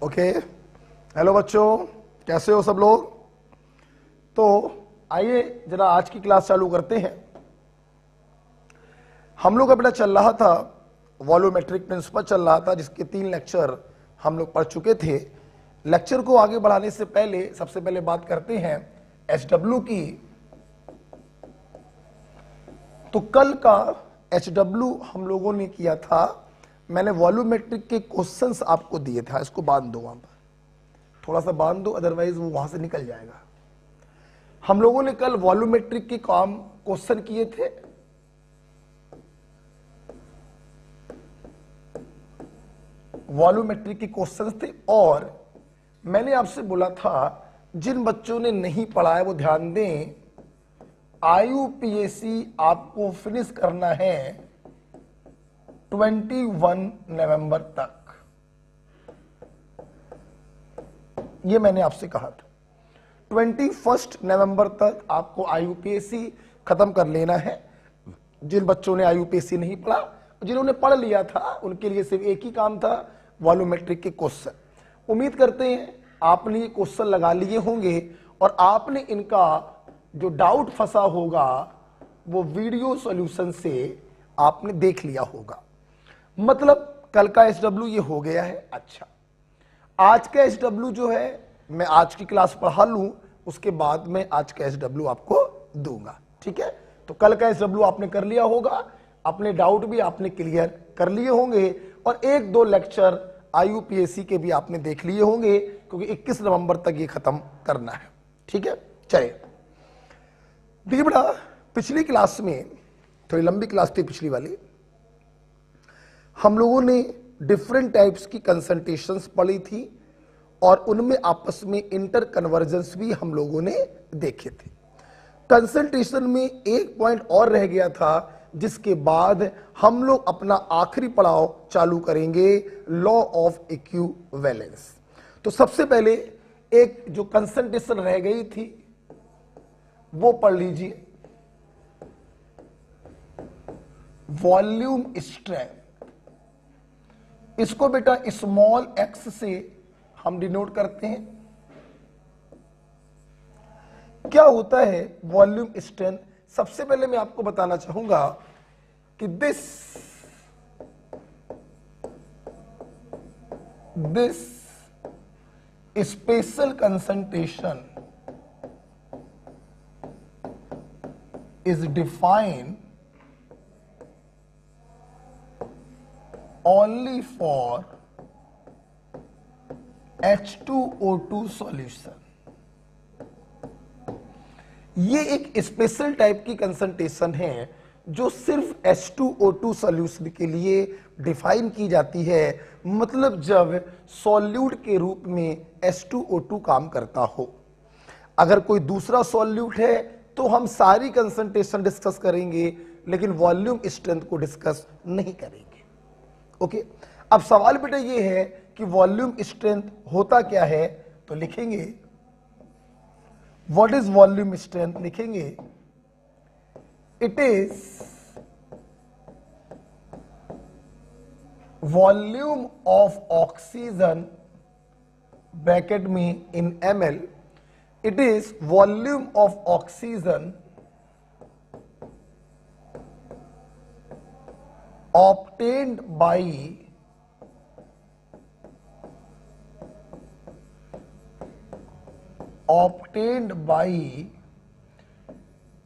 Okay, hello बच्चों, कैसे हो सब लोग। तो आइए जरा आज की क्लास चालू करते हैं। हम लोग अपना चल रहा था वॉल्यूमेट्रिक प्रिंसिपल चल रहा था, जिसके 3 लेक्चर हम लोग पढ़ चुके थे। लेक्चर को आगे बढ़ाने से पहले सबसे पहले बात करते हैं एचडब्ल्यू की। तो कल का एचडब्ल्यू हम लोगों ने किया था, मैंने वॉल्यूमेट्रिक के क्वेश्चंस आपको दिए थे। इसको बांध दो, वहां पर थोड़ा सा बांध दो, अदरवाइज वो वहां से निकल जाएगा। हम लोगों ने कल वॉल्यूमेट्रिक के काम क्वेश्चन किए थे। वॉल्यूमेट्रिक के क्वेश्चंस थे और मैंने आपसे बोला था जिन बच्चों ने नहीं पढ़ा है वो ध्यान दें। आईयूपीएसी आपको फिनिश करना है 21 नवंबर तक, ये मैंने आपसे कहा था। 21 नवंबर तक आपको आईयूपीएसी खत्म कर लेना है। जिन बच्चों ने आईयूपीएसी नहीं पढ़ा, जिन्होंने पढ़ लिया था, उनके लिए सिर्फ एक ही काम था, वॉल्यूमेट्रिक के क्वेश्चन। उम्मीद करते हैं आपने ये क्वेश्चन लगा लिए होंगे और आपने इनका जो डाउट फंसा होगा वो वीडियो सॉल्यूशन से आपने देख लिया होगा। मतलब कल का एचडब्ल्यू ये हो गया है। अच्छा, आज का एचडब्ल्यू जो है मैं आज की क्लास पढ़ा लूं, उसके बाद में आज का एचडब्ल्यू आपको दूंगा, ठीक है। तो कल का एचडब्ल्यू आपने कर लिया होगा, अपने डाउट भी आपने क्लियर कर लिए होंगे और 1-2 लेक्चर आईयूपीएसी के भी आपने देख लिए होंगे, क्योंकि 21 नवंबर तक ये खत्म करना है, ठीक है। चलिए देखिए बेटा, पिछली क्लास में थोड़ी लंबी क्लास थी पिछली वाली, हम लोगों ने डिफरेंट टाइप्स की कंसंट्रेशंस पढ़ी थी और उनमें आपस में इंटर कन्वर्जेंस भी हम लोगों ने देखे थे। कंसंट्रेशन में एक पॉइंट और रह गया था, जिसके बाद हम लोग अपना आखिरी पड़ाव चालू करेंगे, लॉ ऑफ इक्विवेलेंस। तो सबसे पहले एक जो कंसंट्रेशन रह गई थी वो पढ़ लीजिए, वॉल्यूम स्ट्रेंथ। इसको बेटा स्मॉल एक्स से हम डिनोट करते हैं। क्या होता है वॉल्यूम स्ट्रेंथ? सबसे पहले मैं आपको बताना चाहूंगा कि this special concentration is defined only for H2O2 solution। ये एक स्पेशल टाइप की कंसंट्रेशन है जो सिर्फ H2O2 सॉल्यूशन के लिए डिफाइन की जाती है। मतलब जब सॉल्यूट के रूप में H2O2 काम करता हो। अगर कोई दूसरा सॉल्यूट है तो हम सारी कंसंट्रेशन डिस्कस करेंगे, लेकिन वॉल्यूम स्ट्रेंथ को डिस्कस नहीं करेंगे। ओके, अब सवाल बेटा ये है कि वॉल्यूम स्ट्रेंथ होता क्या है। तो लिखेंगे व्हाट इज वॉल्यूम स्ट्रेंथ, लिखेंगे it is volume of oxygen bracket में इन ml, it is volume of oxygen obtained by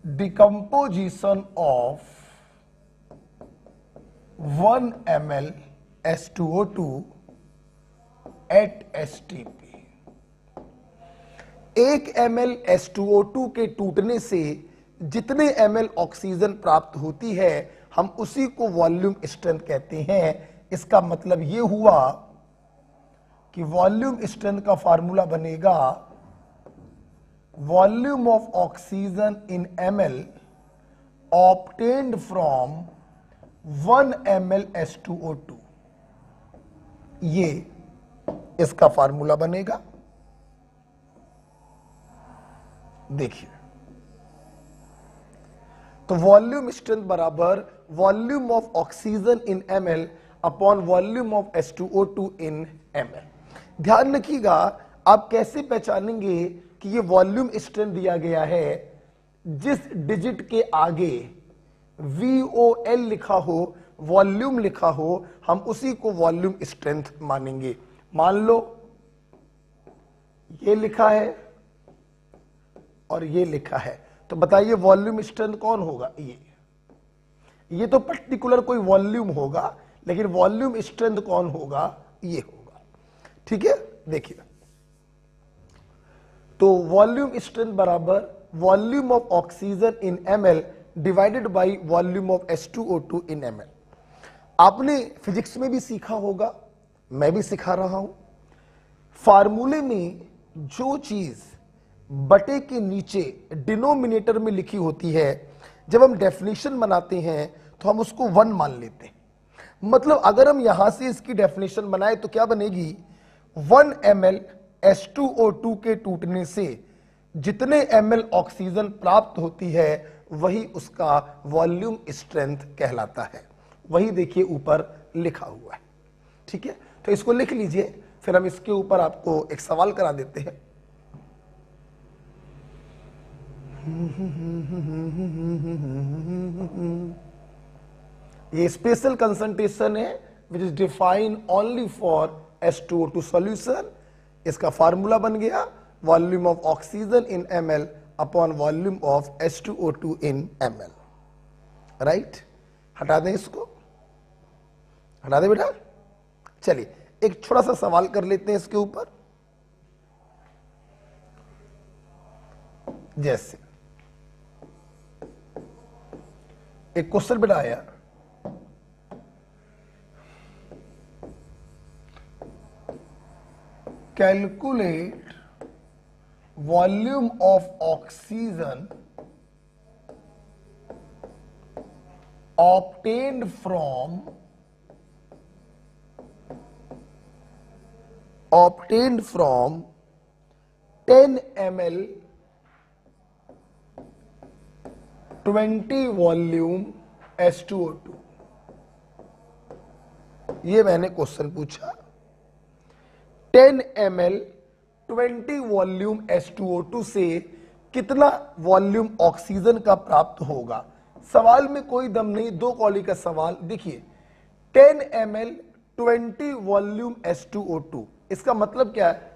decomposition of 1 ml H2O2 at STP। 1 ml H2O2 के टूटने से जितने ml ऑक्सीजन प्राप्त होती है, हम उसी को वॉल्यूम स्ट्रेंथ कहते हैं। इसका मतलब ये हुआ कि वॉल्यूम स्ट्रेंथ का फार्मूला बनेगा volume of oxygen in ml obtained from 1 ml H2O2। ये इसका फार्मूला बनेगा। देखिए, तो वॉल्यूम स्ट्रेंथ बराबर volume of oxygen in ml upon volume of H2O2 in ml। ध्यान रखिएगा, आप कैसे पहचानेंगे कि ये वॉल्यूम स्ट्रेंथ दिया गया है? जिस डिजिट के आगे VOL लिखा हो, वॉल्यूम लिखा हो, हम उसी को वॉल्यूम स्ट्रेंथ मानेंगे। मान लो ये लिखा है और ये लिखा है, तो बताइए वॉल्यूम स्ट्रेंथ कौन होगा? ये तो पर्टिकुलर कोई वॉल्यूम होगा, लेकिन वॉल्यूम स्ट्रेंथ कौन होगा? ये होगा। ठीक है, देखिए, तो वॉल्यूम स्ट्रेंथ बराबर volume of oxygen in ml divided by volume of H2O2 in ml। आपने फिजिक्स में भी सीखा होगा, मैं भी सिखा रहा हूं, फार्मूले में जो चीज बटे के नीचे डिनोमिनेटर में लिखी होती है, जब हम डेफिनेशन बनाते हैं तो हम उसको 1 मान लेते हैं। मतलब अगर हम यहां से इसकी डेफिनेशन बनाए तो क्या बनेगी? 1 ml H2O2 के टूटने से जितने ml ऑक्सीजन प्राप्त होती है वही उसका वॉल्यूम स्ट्रेंथ कहलाता है। वही देखिए ऊपर लिखा हुआ है। ठीक है, तो इसको लिख लीजिए, फिर हम इसके ऊपर आपको एक सवाल करा देते हैं। ये स्पेशल कंसंट्रेशन है which is defined only for H2O2 solution. इसका फार्मूला बन गया volume of oxygen in ml upon volume of H2O2 in ml। Right, हटा दें इसको, हटा दें बेटा। चलिए एक छोटा सा सवाल कर लेते हैं इसके ऊपर। जैसे एक क्वेश्चन बेटा आया, calculate volume of oxygen obtained from 10 ml 20 volume H2O2। ये मैंने क्वेश्चन पूछा, 10 ml 20 वॉल्यूम H2O2 से कितना वॉल्यूम ऑक्सीजन का प्राप्त होगा। सवाल में कोई दम नहीं, 2 कॉली का सवाल। देखिए 10 ml 20 वॉल्यूम H2O2, इसका मतलब क्या है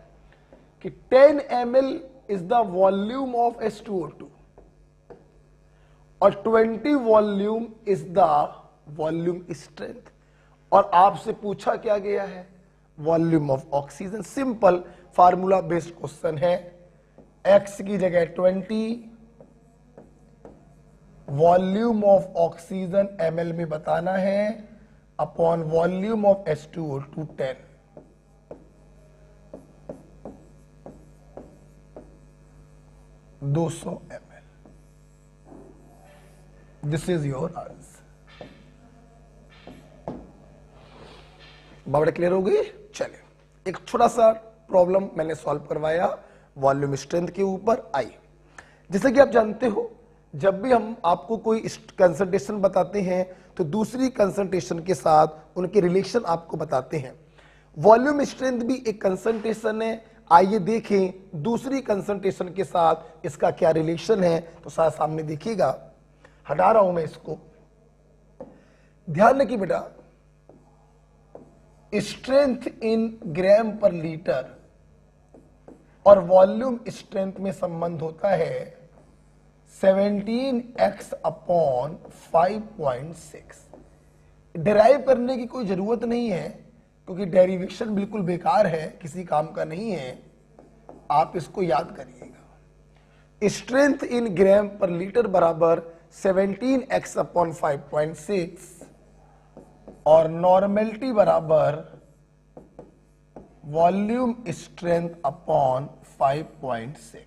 कि 10 ml is the volume of H2O2 और 20 volume is the volume strength. और आपसे पूछा क्या गया है? Volume of oxygen. Simple formula based question है। x की जगह 20, वॉल्यूम ऑफ ऑक्सीजन ml में बताना है, upon volume of H2O2 10। ml। This is your answer. बात क्लियर हो गई? चलिए एक छोटा सा प्रॉब्लम मैंने सॉल्व करवाया वॉल्यूम स्ट्रेंथ के ऊपर। आई, जैसे कि आप जानते हो, जब भी हम आपको कोई कंसंट्रेशन बताते हैं तो दूसरी कंसंट्रेशन के साथ उनके रिलेशन आपको बताते हैं। वॉल्यूम स्ट्रेंथ भी एक कंसंट्रेशन है। आइए देखें दूसरी कंसंट्रेशन के साथ इसका क्या रिलेशन है। तो साथ सामने देखिएगा, हटा रहा हूं मैं इसको। ध्यान रखिए बेटा, स्ट्रेंथ इन ग्राम पर लीटर और वॉल्यूम स्ट्रेंथ में संबंध होता है 17x अपॉन 5.6। डेराइव करने की कोई जरूरत नहीं है क्योंकि डेरिवेशन बिल्कुल बेकार है, किसी काम का नहीं है। आप इसको याद करिएगा। स्ट्रेंथ इन ग्राम पर लीटर बराबर 17x अपॉन 5.6 और नॉर्मेलिटी बराबर वॉल्यूम स्ट्रेंथ अपॉन 5.6।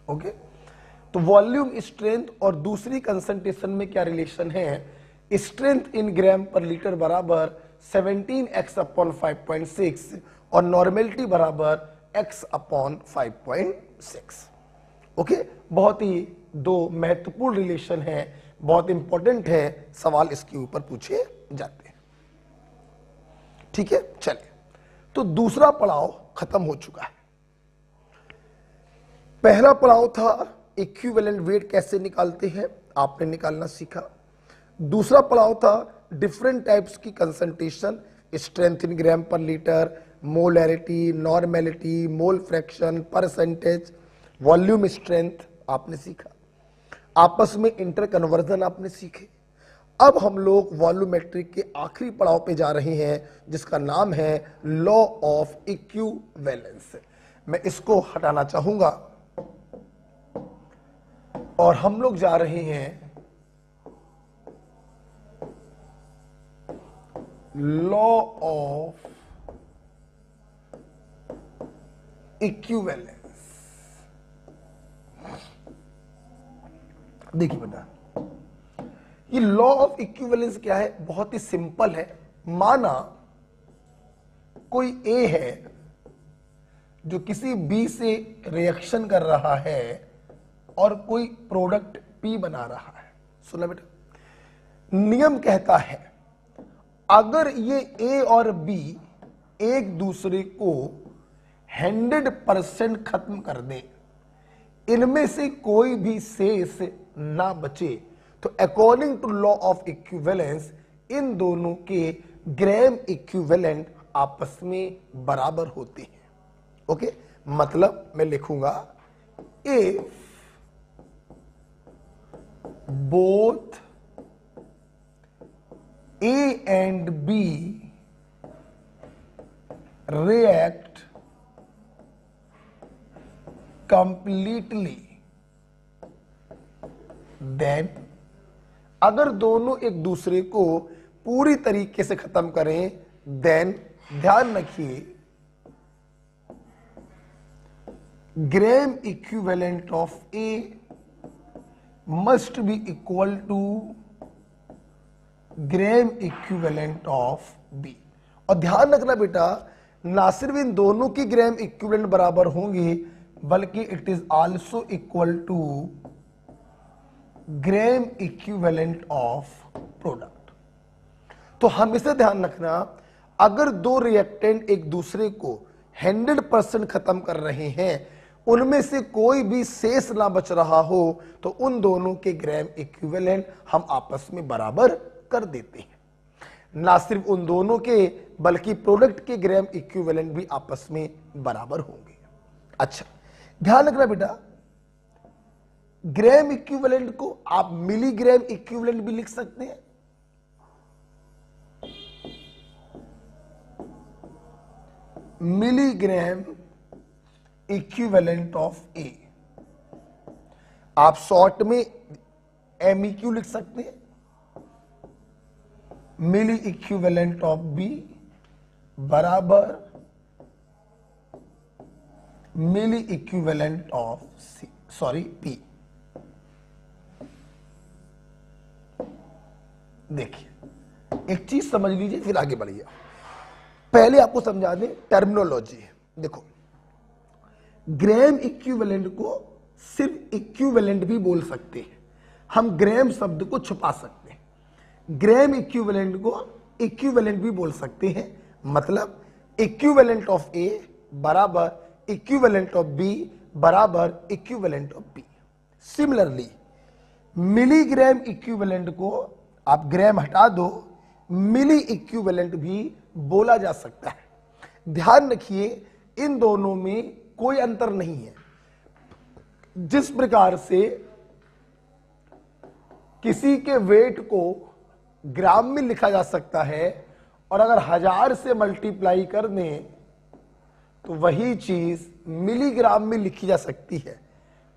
ओके, तो वॉल्यूम स्ट्रेंथ और दूसरी कंसंट्रेशन में क्या रिलेशन है? स्ट्रेंथ इन ग्राम पर लीटर बराबर 17x अपॉन 5.6 और नॉर्मेलिटी बराबर x अपॉन 5.6। ओके, बहुत ही 2 महत्वपूर्ण रिलेशन है, बहुत इंपॉर्टेंट है, सवाल इसके ऊपर पूछे जाते हैं। ठीक है, चलिए, तो दूसरा पड़ाव खत्म हो चुका है। पहला पड़ाव था इक्विवेलेंट वेट कैसे निकालते हैं, आपने निकालना सीखा। दूसरा पड़ाव था डिफरेंट टाइप्स की कंसंट्रेशन, स्ट्रेंथ इन ग्राम पर litre, molarity, normality, mole fraction, percentage, volume strength आपने सीखा। आपस में इंटर कन्वर्जन आपने सीखे। अब हम लोग वॉल्यूमेट्रिक के आखिरी पड़ाव पे जा रहे हैं जिसका नाम है लॉ ऑफ इक्विवेलेंस। मैं इसको हटाना चाहूंगा और हम लोग जा रहे हैं लॉ ऑफ इक्विवेलेंस। देखिए बेटा, ये लॉ ऑफ इक्विवेलेंस क्या है, बहुत ही सिंपल है। माना कोई ए है जो किसी बी से रिएक्शन कर रहा है और कोई प्रोडक्ट पी बना रहा है। सुना बेटा, नियम कहता है अगर ये ए और बी एक दूसरे को 100% खत्म कर दे, इनमें से कोई भी शेष ना बचे, तो according to law of equivalence इन दोनों के ग्राम इक्विवेलेंट आपस में बराबर होते हैं। ओके, मतलब मैं लिखूंगा if both A and B react completely, then अगर दोनों एक दूसरे को पूरी तरीके से खत्म करें, then ध्यान रखिए gram equivalent of A must be equal to gram equivalent of B. और ध्यान रखना बेटा, ना सिर्फ इन दोनों की ग्राम इक्विवेलेंट बराबर होंगी बल्कि it is also equal to gram equivalent of product. तो हमेशा ध्यान रखना, अगर दो रिएक्टेंट एक दूसरे को 100% खत्म कर रहे हैं, उनमें से कोई भी शेष ना बच रहा हो, तो उन दोनों के ग्राम इक्विवेलेंट हम आपस में बराबर कर देते हैं। ना सिर्फ उन दोनों के बल्कि प्रोडक्ट के ग्राम इक्विवेलेंट भी आपस में बराबर होंगे। अच्छा, ध्यान रखना बेटा, ग्राम इक्विवेलेंट को आप मिलीग्राम इक्विवेलेंट भी लिख सकते हैं। मिलीग्राम इक्विवेलेंट ऑफ ए, आप शॉर्ट में MEQ लिख सकते हैं। मिली इक्विवेलेंट ऑफ बी बराबर milli equivalent of C, sorry P. देखिए, एक चीज समझ लीजिए फिर आगे बढ़िए। पहले आपको समझा दें टर्मिनोलॉजी। देखो, ग्राम इक्विवेलेंट को सिर्फ इक्विवेलेंट भी बोल सकते हैं, हम ग्राम शब्द को छुपा सकते हैं। ग्राम इक्विवेलेंट को इक्विवेलेंट भी बोल सकते हैं, मतलब इक्विवेलेंट ऑफ ए बराबर इक्विवेलेंट ऑफ बी बराबर equivalent of B. Similarly milligram equivalent को आप ग्राम हटा दो, मिली इक्विवेलेंट भी बोला जा सकता है। ध्यान रखिए, इन दोनों में कोई अंतर नहीं है। जिस प्रकार से किसी के वेट को ग्राम में लिखा जा सकता है और अगर 1000 से मल्टीप्लाई कर दें तो वही चीज मिलीग्राम में लिखी जा सकती है।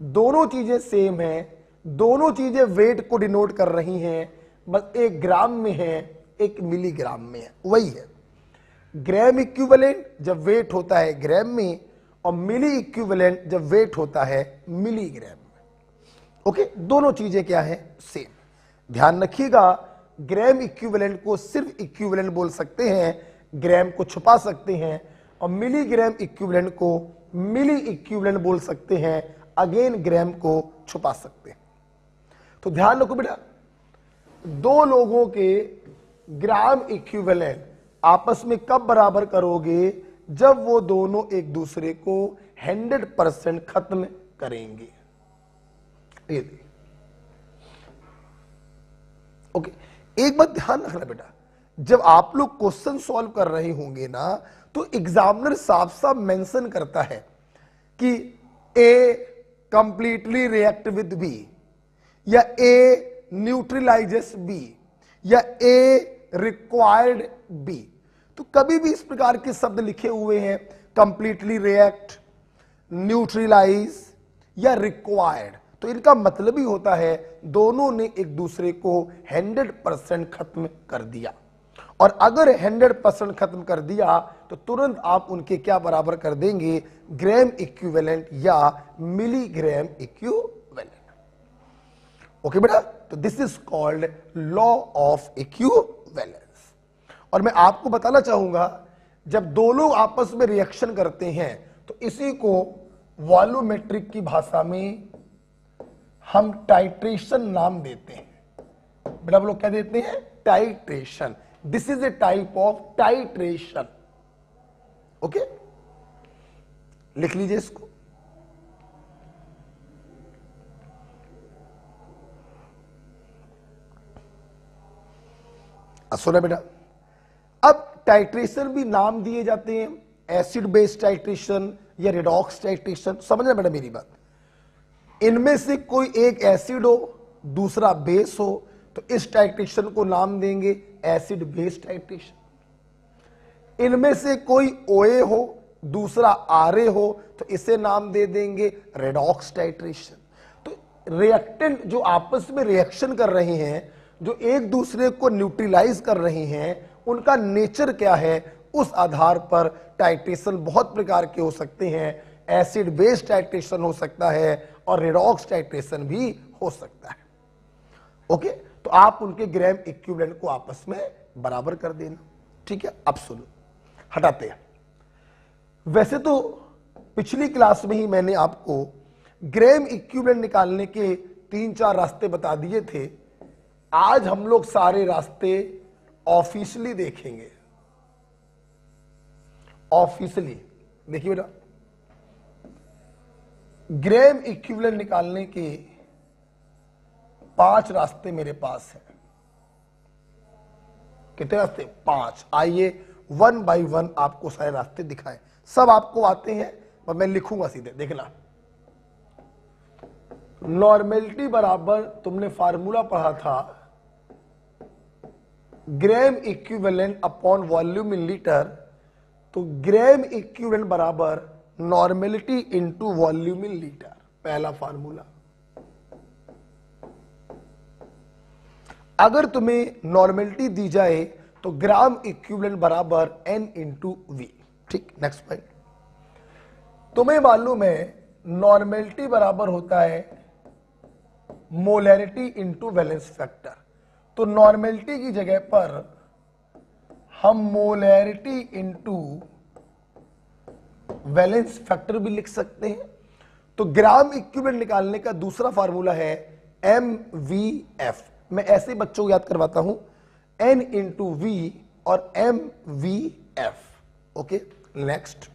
दोनों चीजें सेम है, दोनों चीजें वेट को डिनोट कर रही हैं, बस एक ग्राम में है एक मिलीग्राम में है। वही है ग्राम इक्विवेलेंट जब वेट होता है ग्राम में, और मिली इक्विवेलेंट जब वेट होता है मिलीग्राम में। ओके, दोनों चीजें क्या है, सेम। ध्यान रखिएगा, ग्राम इक्विवेलेंट को सिर्फ इक्विवेलेंट बोल सकते हैं, ग्राम को छुपा सकते हैं, और मिलीग्राम इक्विवेलेंट को मिली इक्विवेलेंट बोल सकते हैं, अगेन ग्राम को छुपा सकते हैं। तो ध्यान रखो बेटा, दो लोगों के ग्राम इक्विवेलेंट आपस में कब बराबर करोगे? जब वो दोनों एक दूसरे को 100% खत्म करेंगे। ये ओके, एक बात ध्यान रखना बेटा, जब आप लोग क्वेश्चन सॉल्व कर रहे होंगे ना, तो एग्जामिनर साफ साफ मेंशन करता है कि ए कंप्लीटली रिएक्ट विद बी, या ए न्यूट्रलाइजेस बी, या ए रिक्वायर्ड बी। तो कभी भी इस प्रकार के शब्द लिखे हुए हैं, कंप्लीटली रिएक्ट, न्यूट्रलाइज या रिक्वायर्ड, तो इनका मतलब ही होता है दोनों ने एक दूसरे को 100% खत्म कर दिया। और अगर 100% खत्म कर दिया तो तुरंत आप उनके क्या बराबर कर देंगे? ग्राम इक्विवेलेंट या मिलीग्राम इक्विवेलेंट। ओके बेटा, तो this is called law of equivalence. और मैं आपको बताना चाहूंगा, जब दो लोग आपस में रिएक्शन करते हैं तो इसी को वॉल्यूमेट्रिक की भाषा में हम टाइट्रेशन नाम देते हैं। बेटा आप लोग क्या देते हैं? Titration. This is a type of titration. Okay, लिख लीजिए इसको। सुना बेटा, अब टाइट्रेशन भी नाम दिए जाते हैं, एसिड बेस्ड टाइट्रेशन या रिडॉक्स टाइट्रेशन। समझना बेटा मेरी बात, इनमें से कोई एक एसिड हो दूसरा बेस हो तो इस टाइट्रेशन को नाम देंगे एसिड बेस्ड टाइट्रेशन। इनमें से कोई OA हो दूसरा RA हो तो इसे नाम दे देंगे रेडॉक्स टाइट्रेशन। तो रिएक्टेंट जो आपस में रिएक्शन कर रहे हैं, जो एक दूसरे को न्यूट्रलाइज कर रहे हैं, उनका नेचर क्या है, उस आधार पर टाइट्रेशन बहुत प्रकार के हो सकते हैं। एसिड बेस्ड टाइट्रेशन हो सकता है और रेडॉक्स टाइट्रेशन भी हो सकता है। ओके, तो आप उनके ग्राम इक्विवेलेंट को आपस में बराबर कर देना। ठीक है, अब सुनो, हटाते हैं। वैसे तो पिछली क्लास में ही मैंने आपको ग्राम इक्विवेलेंट निकालने के 3-4 रास्ते बता दिए थे। आज हम लोग सारे रास्ते ऑफिशियली देखेंगे। ऑफिशियली देखिए बेटा, ग्राम इक्विवेलेंट निकालने के 5 रास्ते मेरे पास हैं। कितने रास्ते? 5। आइए 1 बाय 1 आपको सारे रास्ते दिखाएं। सब आपको आते हैं पर मैं लिखूंगा सीधे, देखना। नॉर्मेलिटी बराबर तुमने फार्मूला पढ़ा था, gram equivalent upon volume in litre. तो ग्राम इक्विवेलेंट बराबर normality into volume in litre, पहला फार्मूला। अगर तुम्हें नॉर्मेलिटी दी जाए तो ग्राम इक्विवेलेंट बराबर N इंटू V। ठीक, नेक्स्ट पॉइंट। तुम्हें मालूम है नॉर्मेलिटी बराबर होता है मोलैरिटी इंटू वैलेंस फैक्टर। तो नॉर्मेलिटी की जगह पर हम मोलैरिटी इंटू वैलेंस फैक्टर भी लिख सकते हैं। तो ग्राम इक्विवेलेंट निकालने का दूसरा फार्मूला है MVF। मैं ऐसे बच्चों को याद करवाता हूं, N इंटू V और MVF। Okay, next.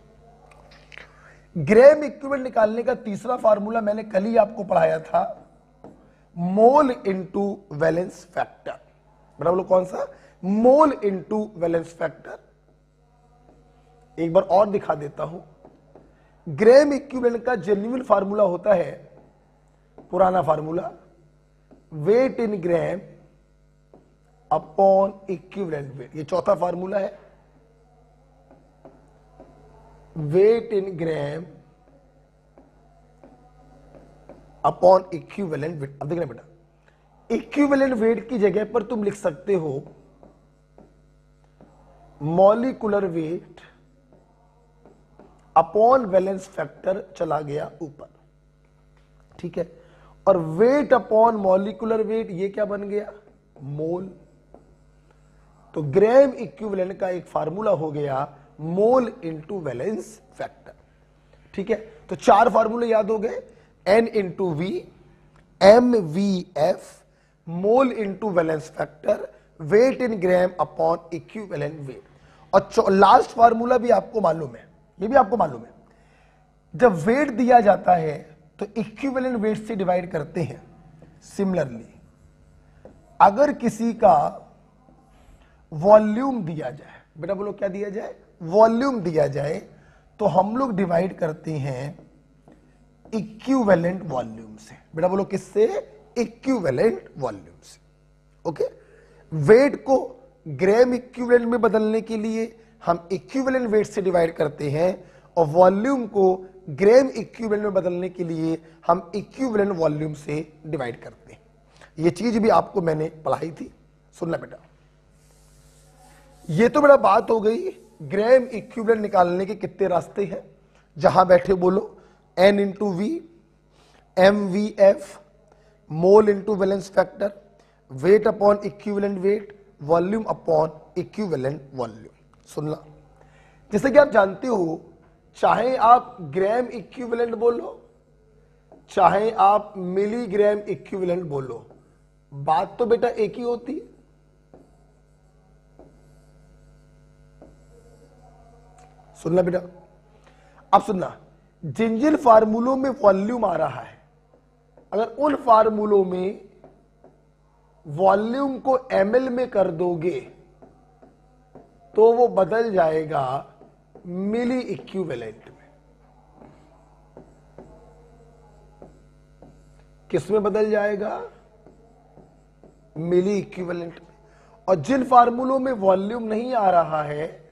Gram equivalent निकालने का तीसरा फार्मूला मैंने कल ही आपको पढ़ाया था, मोल इंटू वैलेंस फैक्टर। बराबर कौन सा? मोल इंटू वैलेंस फैक्टर। एक बार और दिखा देता हूं, ग्राम इक्विवेलेंट का जेन्युइन फार्मूला होता है, पुराना formula, weight in gram upon equivalent wait. ये चौथा फार्मूला है, wait in gram upon equivalent wait. अब देखना बेटा, इक्विवेलेंट वेट की जगह पर तुम लिख सकते हो molecular weight upon valence factor, चला गया ऊपर। ठीक है, और वेट अपॉन मॉलिक्यूलर वेट, ये क्या बन गया? मोल। तो ग्राम इक्विवेलेंट का एक फार्मूला हो गया मोल इंटू वैलेंस फैक्टर। ठीक है, तो 4 फार्मूले याद हो गए, N into V, MVF, mole into valence factor, weight in gram upon equivalent weight. और लास्ट फार्मूला भी आपको मालूम है, ये भी आपको मालूम है, जब वेट दिया जाता है तो इक्विवेलेंट वेट से डिवाइड करते हैं। सिमिलरली अगर किसी का वॉल्यूम दिया जाए, बेटा बोलो क्या दिया जाए, वॉल्यूम दिया जाए, तो हम लोग डिवाइड करते हैं इक्विवेलेंट वॉल्यूम से। बेटा बोलो किससे, इक्विवेलेंट वॉल्यूम से। ओके, वेट को ग्राम इक्विवेलेंट में बदलने के लिए हम इक्विवेलेंट वेट से डिवाइड करते हैं, और वॉल्यूम को ग्राम इक्विवेलेंट में बदलने के लिए हम इक्विवेलेंट वॉल्यूम से डिवाइड करते हैं। ये चीज भी आपको मैंने पढ़ाई थी, सुनना बेटा। ये तो बेटा बात हो गई ग्राम इक्विवेलेंट निकालने के कितने रास्ते हैं, जहां बैठे बोलो N into V, MVF, mole into valence factor, weight upon equivalent weight, volume upon equivalent volume. सुनना, जैसे कि आप जानते हो, चाहे आप ग्राम इक्विवेलेंट बोलो, चाहे आप मिलीग्राम इक्विवेलेंट बोलो, बात तो बेटा एक ही होती है। सुनना बेटा, अब सुनना, जिन जिन फार्मूलों में वॉल्यूम आ रहा है, अगर उन फार्मूलों में वॉल्यूम को ml में कर दोगे तो वो बदल जाएगा मिली इक्विवेलेंट में। किस में बदल जाएगा, मिली इक्विवेलेंट में। और जिन फार्मूलों में वॉल्यूम नहीं आ रहा है,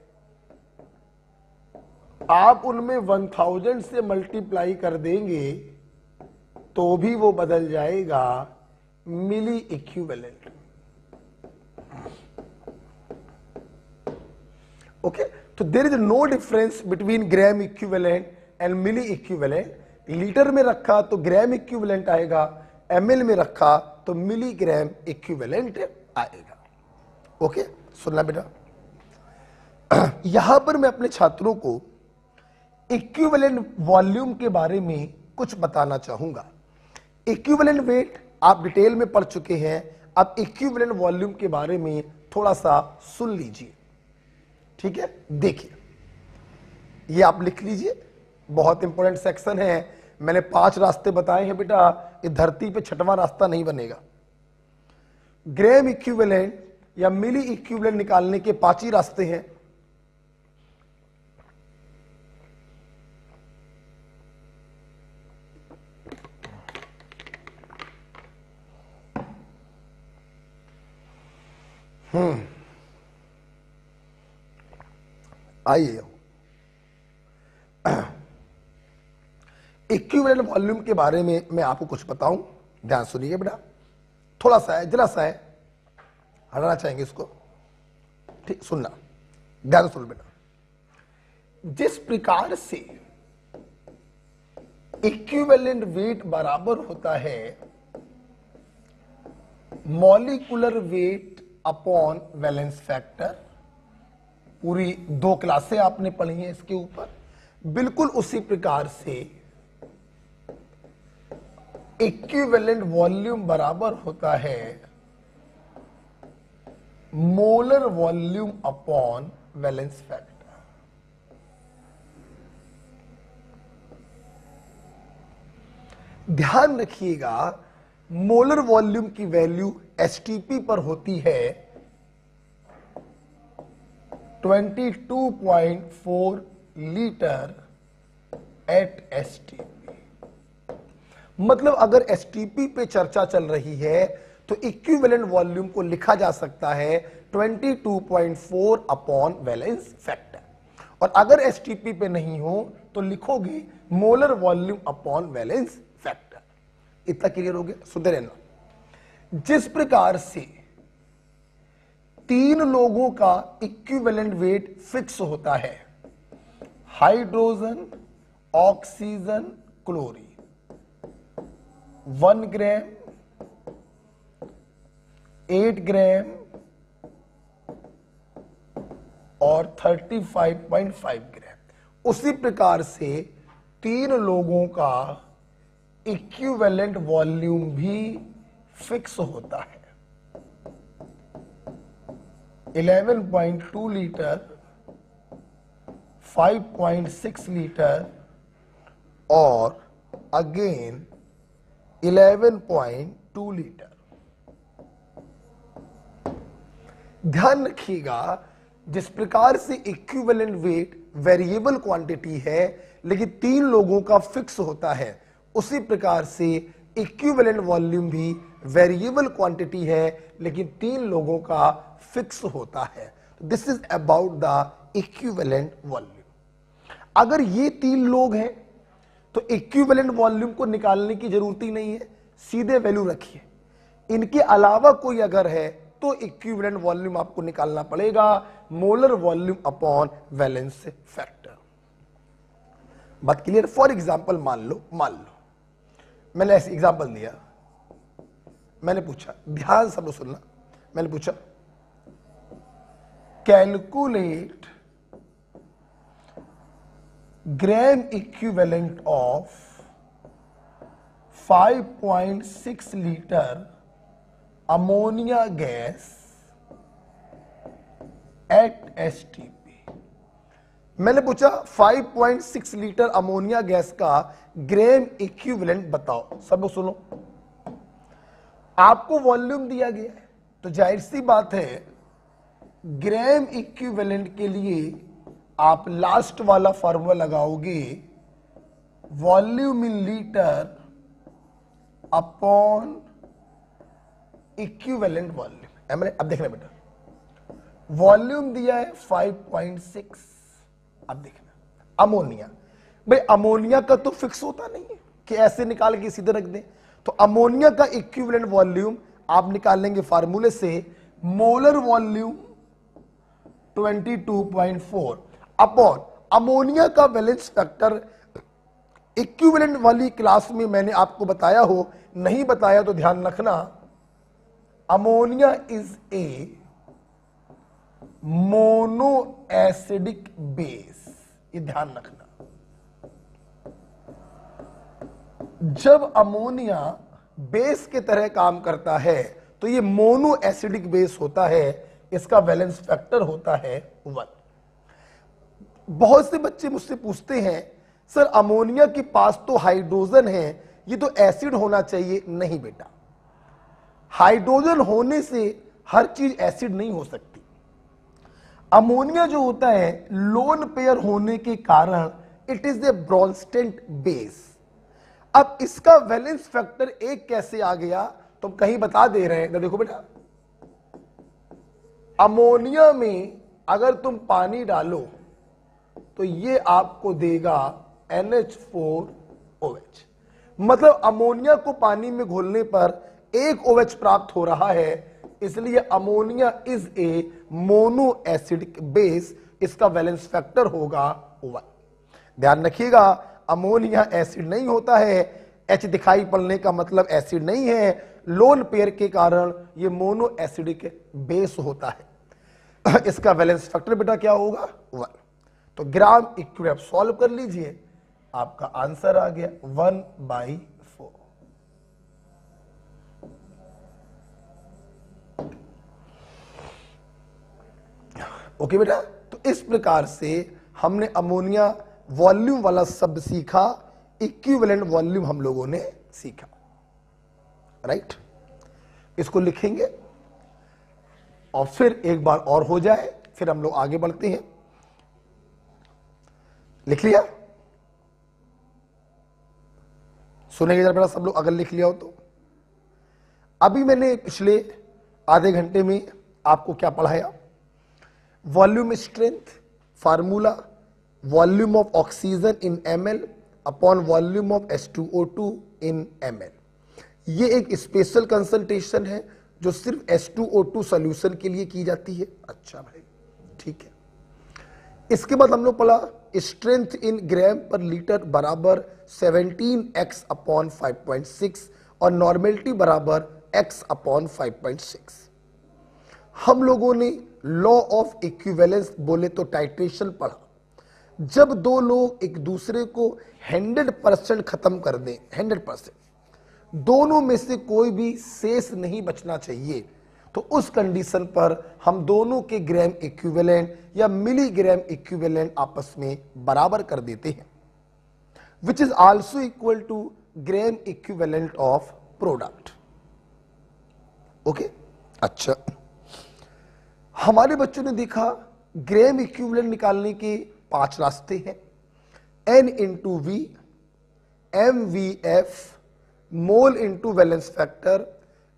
आप उनमें 1000 से मल्टीप्लाई कर देंगे तो भी वो बदल जाएगा मिली इक्विवेलेंट। ओके, तो there is no difference between gram equivalent and milli equivalent. Litre में रखा तो ग्राम इक्विवेलेंट आएगा, ml में रखा तो मिलीग्राम इक्विवेलेंट आएगा। ओके, सुनना बेटा, यहां पर मैं अपने छात्रों को इक्विवेलेंट वॉल्यूम के बारे में कुछ बताना चाहूंगा। इक्विवेलेंट वेट आप डिटेल में पढ़ चुके हैं, अब इक्विवेलेंट वॉल्यूम के बारे में थोड़ा सा सुन लीजिए। ठीक है, देखिए, ये आप लिख लीजिए, बहुत इंपॉर्टेंट सेक्शन है। मैंने 5 रास्ते बताए हैं बेटा, ये धरती पे 6वां रास्ता नहीं बनेगा। ग्राम इक्विवेलेंट या मिली इक्विवेलेंट निकालने के 5 ही रास्ते हैं। आइए, इक्विवेलेंट वॉल्यूम के बारे में मैं आपको कुछ बताऊं, ध्यान सुनिए बेटा। थोड़ा सा है, जरा सा है, हटाना चाहेंगे इसको। ठीक, सुनना, ध्यान सुन बेटा। जिस प्रकार से इक्विवेलेंट वेट बराबर होता है molecular weight upon valence factor, पूरी 2 क्लासें आपने पढ़ी हैं इसके ऊपर, बिल्कुल उसी प्रकार से इक्विवेलेंट वॉल्यूम बराबर होता है molar volume upon valence factor. ध्यान रखिएगा, मोलर वॉल्यूम की वैल्यू एसटीपी पर होती है 22.4 लीटर एट एसटीपी। मतलब अगर एसटीपी पे चर्चा चल रही है तो इक्विवेलेंट वॉल्यूम को लिखा जा सकता है 22.4 अपॉन वैलेंस फैक्टर, और अगर एसटीपी पे नहीं हो तो लिखोगे molar volume upon valence factor. इतना क्लियर हो गया, सुनते रहना। जिस प्रकार से 3 लोगों का इक्विवेलेंट वेट फिक्स होता है, हाइड्रोजन, ऑक्सीजन, क्लोरीन, 1 ग्राम, 8 ग्राम और 35.5 ग्राम, उसी प्रकार से 3 लोगों का इक्विवेलेंट वॉल्यूम भी फिक्स होता है। 11.2 लीटर, 5.6 लीटर और अगेन 11.2 लीटर। ध्यान रखिएगा, जिस प्रकार से इक्विवेलेंट वेट वेरिएबल क्वांटिटी है लेकिन 3 लोगों का फिक्स होता है, उसी प्रकार से इक्विवेलेंट वॉल्यूम भी वेरिएबल क्वांटिटी है लेकिन 3 लोगों का फिक्स होता है। This is about the equivalent volume. अगर ये 3 लोग हैं तो इक्विवेलेंट वॉल्यूम को निकालने की जरूरत ही नहीं है, सीधे वैल्यू रखिए। इनके अलावा कोई अगर है तो इक्विवेलेंट वॉल्यूम आपको निकालना पड़ेगा, molar volume upon valence factor. बात क्लियर? फॉर एग्जांपल मान लो मैंने ऐसे एग्जांपल दिया, मैंने पूछा, ध्यान सब लोग सुनना, मैंने पूछा calculate gram equivalent of 5.6 litre ammonia gas at STP. मैंने पूछा 5.6 लीटर अमोनिया गैस का ग्राम इक्विवेलेंट बताओ। सब लोग सुनो, आपको वॉल्यूम दिया गया है तो जाहिर सी बात है ग्राम इक्विवेलेंट के लिए आप लास्ट वाला फॉर्मूला लगाओगे, volume in litre upon equivalent volume. अब देखना बेटा, वॉल्यूम दिया है 5.6। अब देखना अमोनिया, भाई अमोनिया का तो फिक्स होता नहीं है कि ऐसे निकाल के सीधे रख दें, तो अमोनिया का इक्विवेलेंट वॉल्यूम आप निकालेंगे फार्मूले से, मोलर वॉल्यूम 22.4 अपॉन अमोनिया का वैलेंस फैक्टर। इक्विवेलेंट वाली क्लास में मैंने आपको बताया हो, नहीं बताया तो ध्यान रखना, ammonia is a mono acidic base. ये ध्यान रखना, जब अमोनिया बेस के तरह काम करता है तो ये मोनो एसिडिक बेस होता है, इसका वैलेंस फैक्टर होता है 1। बहुत से बच्चे मुझसे पूछते हैं सर अमोनिया के पास तो हाइड्रोजन है, ये तो एसिड होना चाहिए। नहीं बेटा, हाइड्रोजन होने से हर चीज एसिड नहीं हो सकती। अमोनिया जो होता है लोन पेयर होने के कारण इट इज ए ब्रोंस्टेंट बेस। अब इसका वैलेंस फैक्टर 1 कैसे आ गया तो कहीं बता दे रहे हैं। देखो बेटा, अमोनिया में अगर तुम पानी डालो तो ये आपको देगा NH4OH। मतलब अमोनिया को पानी में घोलने पर 1 OH प्राप्त हो रहा है, इसलिए ammonia is a mono acidic base. इसका वैलेंस फैक्टर होगा 1। ध्यान रखिएगा, अमोनिया एसिड नहीं होता है, H दिखाई पड़ने का मतलब एसिड नहीं है, लोन पेयर के कारण ये मोनो एसिडिक बेस होता है। इसका वैलेंस फैक्टर बेटा क्या होगा? 1। तो ग्राम इक्विवेलेंट सॉल्व कर लीजिए, आपका आंसर आ गया 1/4। ओके बेटा, तो इस प्रकार से हमने अमोनिया वॉल्यूम वाला शब्द सीखा, इक्विवेलेंट वॉल्यूम हम लोगों ने सीखा, राइट। इसको लिखेंगे और फिर एक बार और हो जाए, फिर हम लोग आगे बढ़ते हैं। लिख लिया? सुनेंगे जरा बेटा सब लोग, अगर लिख लिया हो तो। अभी मैंने पिछले आधे घंटे में आपको क्या पढ़ाया? Volume strength formula, volume of oxygen in ml upon volume of H2O2 in ml। ये एक स्पेशल कंसंट्रेशन है जो सिर्फ H2O2 सॉल्यूशन के लिए की जाती है। अच्छा भाई, ठीक है। इसके बाद हम लोग पढ़ा स्ट्रेंथ इन ग्राम पर लीटर बराबर 17x अपॉन 5.6 और नॉर्मेलिटी बराबर x अपॉन 5.6। हम लोगों ने लॉ ऑफ इक्विवेलेंस बोले तो टाइट्रेशन पढ़ा। जब दो लोग एक दूसरे को 100% खत्म कर दें, 100%, दोनों में से कोई भी शेष नहीं बचना चाहिए, तो उस कंडीशन पर हम दोनों के ग्राम इक्विवेलेंट या मिलीग्राम इक्विवेलेंट आपस में बराबर कर देते हैं, which is also equal to gram equivalent of product. Okay, अच्छा, हमारे बच्चों ने देखा ग्राम इक्विवेलेंट निकालने के 5 रास्ते हैं। N into V, M V F, mole into valence factor,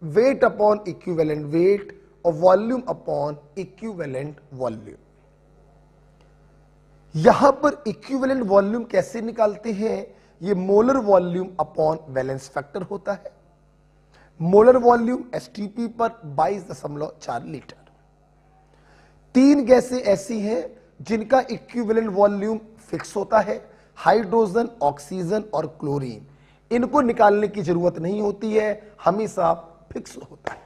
weight upon equivalent weight और वॉल्यूम अपॉन इक्विवेलेंट वॉल्यूम। यहां पर इक्विवेलेंट वॉल्यूम कैसे निकालते हैं? ये molar volume upon valence factor होता है। मोलर वॉल्यूम एसटीपी पर 22.4 लीटर। 3 गैसें ऐसी हैं जिनका इक्विवेलेंट वॉल्यूम फिक्स होता है, हाइड्रोजन, ऑक्सीजन और क्लोरीन। इनको निकालने की जरूरत नहीं होती है, हमेशा फिक्स होता है।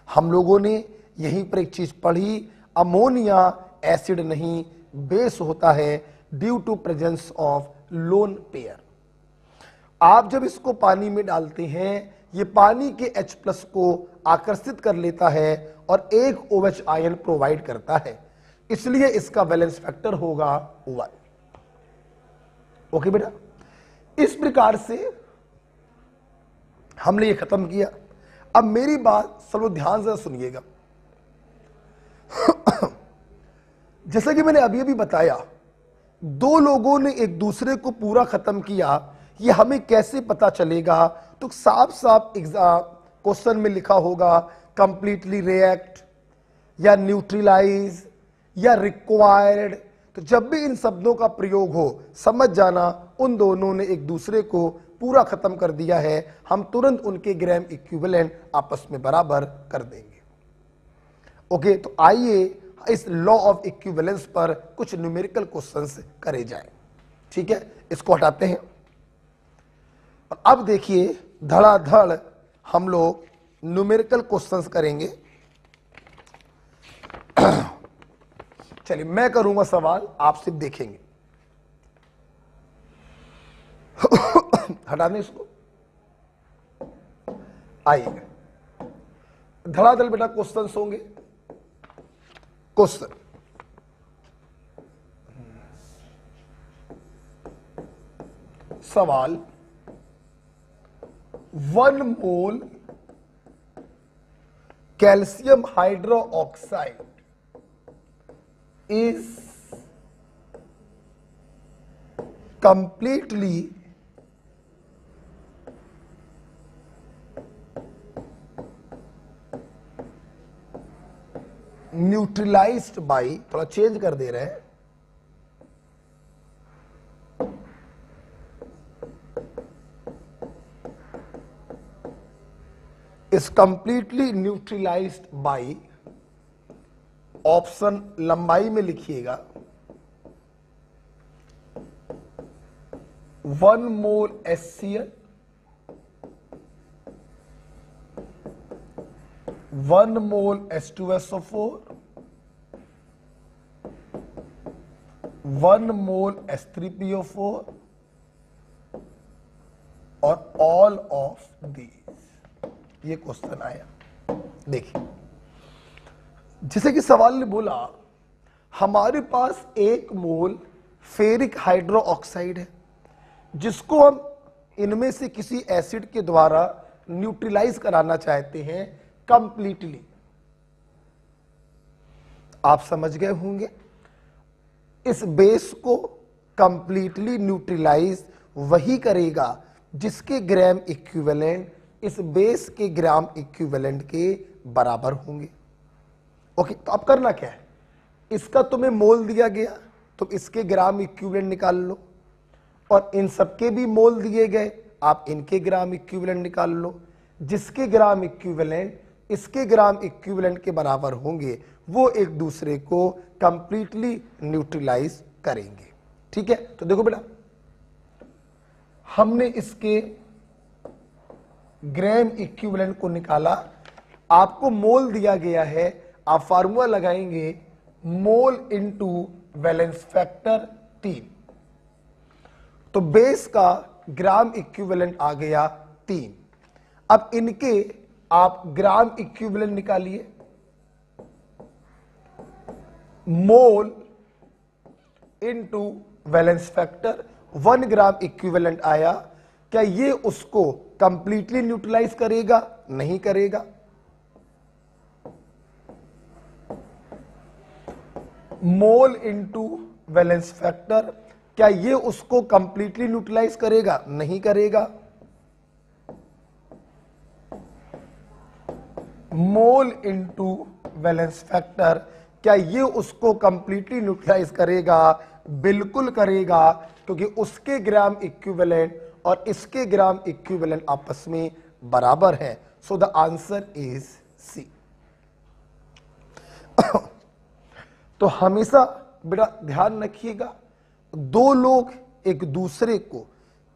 हम लोगों ने यहीं पर एक चीज पढ़ी, अमोनिया एसिड नहीं बेस होता है due to presence of lone pair. आप जब इसको पानी में डालते हैं, ये पानी के H+ को आकर्षित कर लेता है और एक OH आयन प्रोवाइड करता है, इसलिए इसका वैलेंस फैक्टर होगा 1। ओके बेटा, इस प्रकार से हमने ये खत्म किया। अब मेरी बात सब लोग ध्यान से सुनिएगा। जैसा कि मैंने अभी अभी बताया, 2 लोगों ने एक दूसरे को पूरा खत्म किया, ये हमें कैसे पता चलेगा? तो साफ साफ क्वेश्चन में लिखा होगा कंप्लीटली रिएक्ट या न्यूट्रलाइज या रिक्वायर्ड। तो जब भी इन शब्दों का प्रयोग हो, समझ जाना उन दोनों ने एक दूसरे को पूरा खत्म कर दिया है, हम तुरंत उनके ग्राम इक्विवेलेंट आपस में बराबर कर देंगे। ओके, तो आइए इस लॉ ऑफ इक्विवेलेंस पर कुछ न्यूमेरिकल क्वेश्चंस करे जाएं। ठीक है, इसको हटाते हैं और अब देखिए धड़ाधड़ हम लोग न्यूमेरिकल क्वेश्चंस करेंगे। चलिए, मैं करूंगा सवाल, आप सिर्फ देखेंगे। हटा दें इसको। आइए, धड़ाधड़ बेटा क्वेश्चंस होंगे। क्वेश्चन, सवाल, 1 mole calcium hydroxide is completely neutralized by, थोड़ा चेंज कर दे रहे हैं, is completely neutralized by, option लंबाई में लिखिएगा, 1 मोल HCl, 1 मोल H2SO4, 1 मोल H3PO4 और ऑल ऑफ दीज। ये क्वेश्चन आया। देखिए, जैसे कि सवाल ने बोला, हमारे पास 1 मोल फेरिक हाइड्रोक्साइड है जिसको हम इनमें से किसी एसिड के द्वारा न्यूट्रलाइज कराना चाहते हैं कंप्लीटली। आप समझ गए होंगे, इस बेस को कंप्लीटली न्यूट्रलाइज वही करेगा जिसके ग्राम इक्विवेलेंट इस बेस के ग्राम इक्विवेलेंट के बराबर होंगे। ओके, तो अब करना क्या है, इसका तुम्हें मोल दिया गया, तुम इसके ग्राम इक्विवेलेंट निकाल लो, और इन सबके भी मोल दिए गए, आप इनके ग्राम इक्विवेलेंट निकाल लो। जिसके ग्राम इक्विवेलेंट इसके ग्राम इक्विवेलेंट के बराबर होंगे, वो एक दूसरे को कंप्लीटली न्यूट्रलाइज करेंगे। ठीक है, तो देखो बेटा, हमने इसके ग्राम इक्विवेलेंट को निकाला, आपको मोल दिया गया है, आप फार्मूला लगाएंगे मोल इंटू वैलेंस फैक्टर 3। तो बेस का ग्राम इक्विवेलेंट आ गया 3। अब इनके आप ग्राम इक्विवेलेंट निकालिए, mole into valence factor, 1 gram equivalent आया, क्या ये उसको कंप्लीटली न्यूट्रलाइज करेगा? नहीं करेगा। मोल इनटू वैलेंस फैक्टर, क्या ये उसको कंप्लीटली न्यूट्रलाइज करेगा? नहीं करेगा। मोल इनटू वैलेंस फैक्टर, क्या ये उसको कंप्लीटली न्यूट्रलाइज करेगा? बिल्कुल करेगा, क्योंकि उसके ग्राम इक्विवेलेंट और इसके ग्राम इक्विवेलेंट आपस में बराबर है। So the answer is C. तो हमेशा बेटा ध्यान रखिएगा, दो लोग एक दूसरे को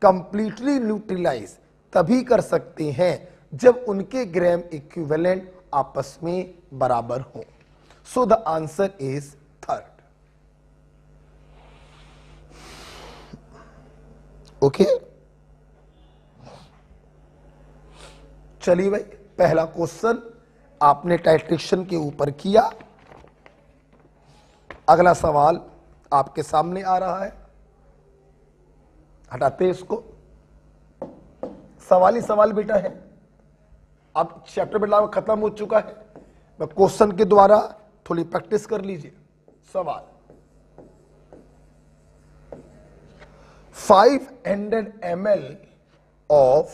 कंप्लीटली न्यूट्रलाइज तभी कर सकते हैं जब उनके ग्राम इक्विवेलेंट आपस में बराबर हो। सो the answer is third. Okay, चलिए भाई, पहला क्वेश्चन आपने टाइट्रेशन के ऊपर किया। अगला सवाल आपके सामने आ रहा है, हटाते इसको। सवाल ही सवाल बेटा है, अब चैप्टर बेटा खत्म हो चुका है, मैं क्वेश्चन के द्वारा थोड़ी प्रैक्टिस कर लीजिए। सवाल, 500 ml of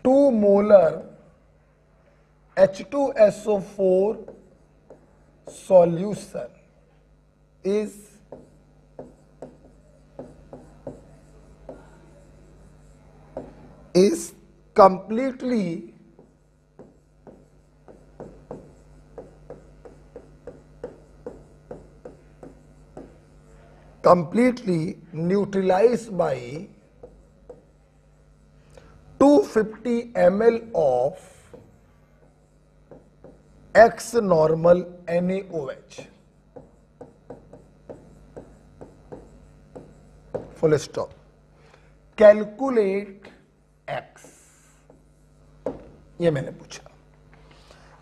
2 molar H2SO4 solution is completely neutralized by 250 ml of X normal NaOH, full stop. Calculate X, ये मैंने पूछा।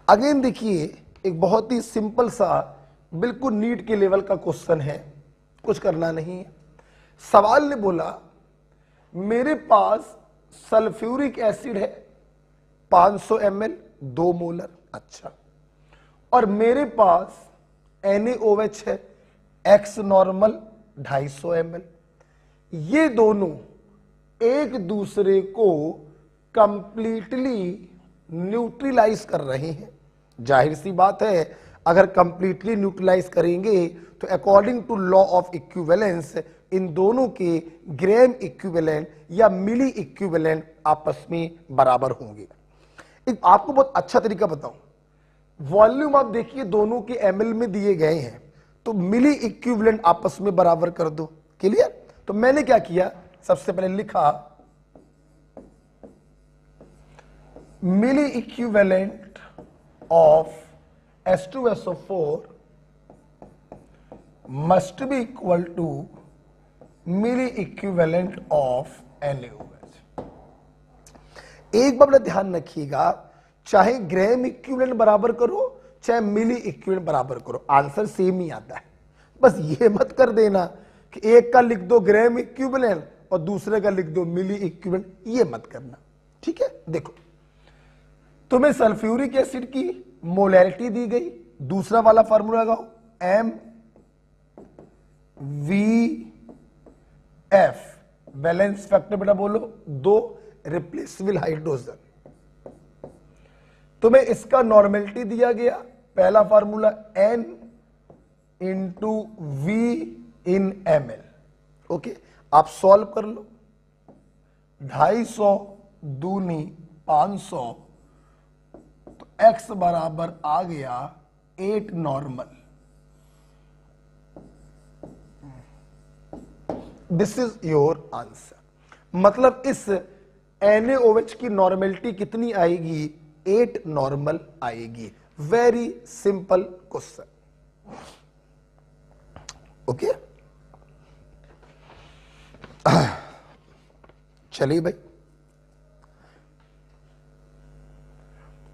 अगेन देखिए, एक बहुत ही सिंपल सा, बिल्कुल नीट के लेवल का क्वेश्चन है, कुछ करना नहीं है। सवाल ने बोला मेरे पास सल्फ्यूरिक एसिड है 500 ml 2 मोलर, अच्छा, और मेरे पास NaOH है X नॉर्मल 250 ml। ये दोनों एक दूसरे को कंप्लीटली न्यूट्रलाइज कर रहे हैं। जाहिर सी बात है, अगर कंप्लीटली न्यूट्रलाइज करेंगे तो according to law of equivalence इन दोनों के ग्राम इक्विवेलेंट या मिली इक्विवेलेंट आपस में बराबर होंगे। एक आपको बहुत अच्छा तरीका बताऊं, वॉल्यूम आप देखिए दोनों के ml में दिए गए हैं, तो मिली इक्विवेलेंट आपस में बराबर कर दो। क्लियर? तो मैंने क्या किया, सबसे पहले लिखा milli equivalent of H2SO4 must be equal to milli equivalent of NaOH। एक बार ध्यान रखिएगा, चाहे ग्राम इक्विवेलेंट बराबर करो चाहे मिली इक्विवेलेंट बराबर करो, आंसर सेम ही आता है। बस ये मत कर देना कि एक का लिख दो ग्राम इक्विवेलेंट और दूसरे का लिख दो मिली इक्विवेलेंट, ये मत करना, ठीक है। देखो, तुम्हें सल्फ्यूरिक एसिड की मोलैरिटी दी गई, दूसरा वाला फार्मूला लगाओ, MVF, बैलेंस फैक्टर बेटा बोलो 2, रिप्लेसेबल हाइड्रोजन। तुम्हें इसका नॉर्मेलिटी दिया गया, पहला formula N into V in ml। Okay, आप सॉल्व कर लो, 250 दूनी 500, तो X बराबर आ गया 8 normal. This is your answer. मतलब इस NaOH की नॉर्मेलिटी कितनी आएगी, 8 नॉर्मल आएगी। Very simple question. ओके, चलिए भाई,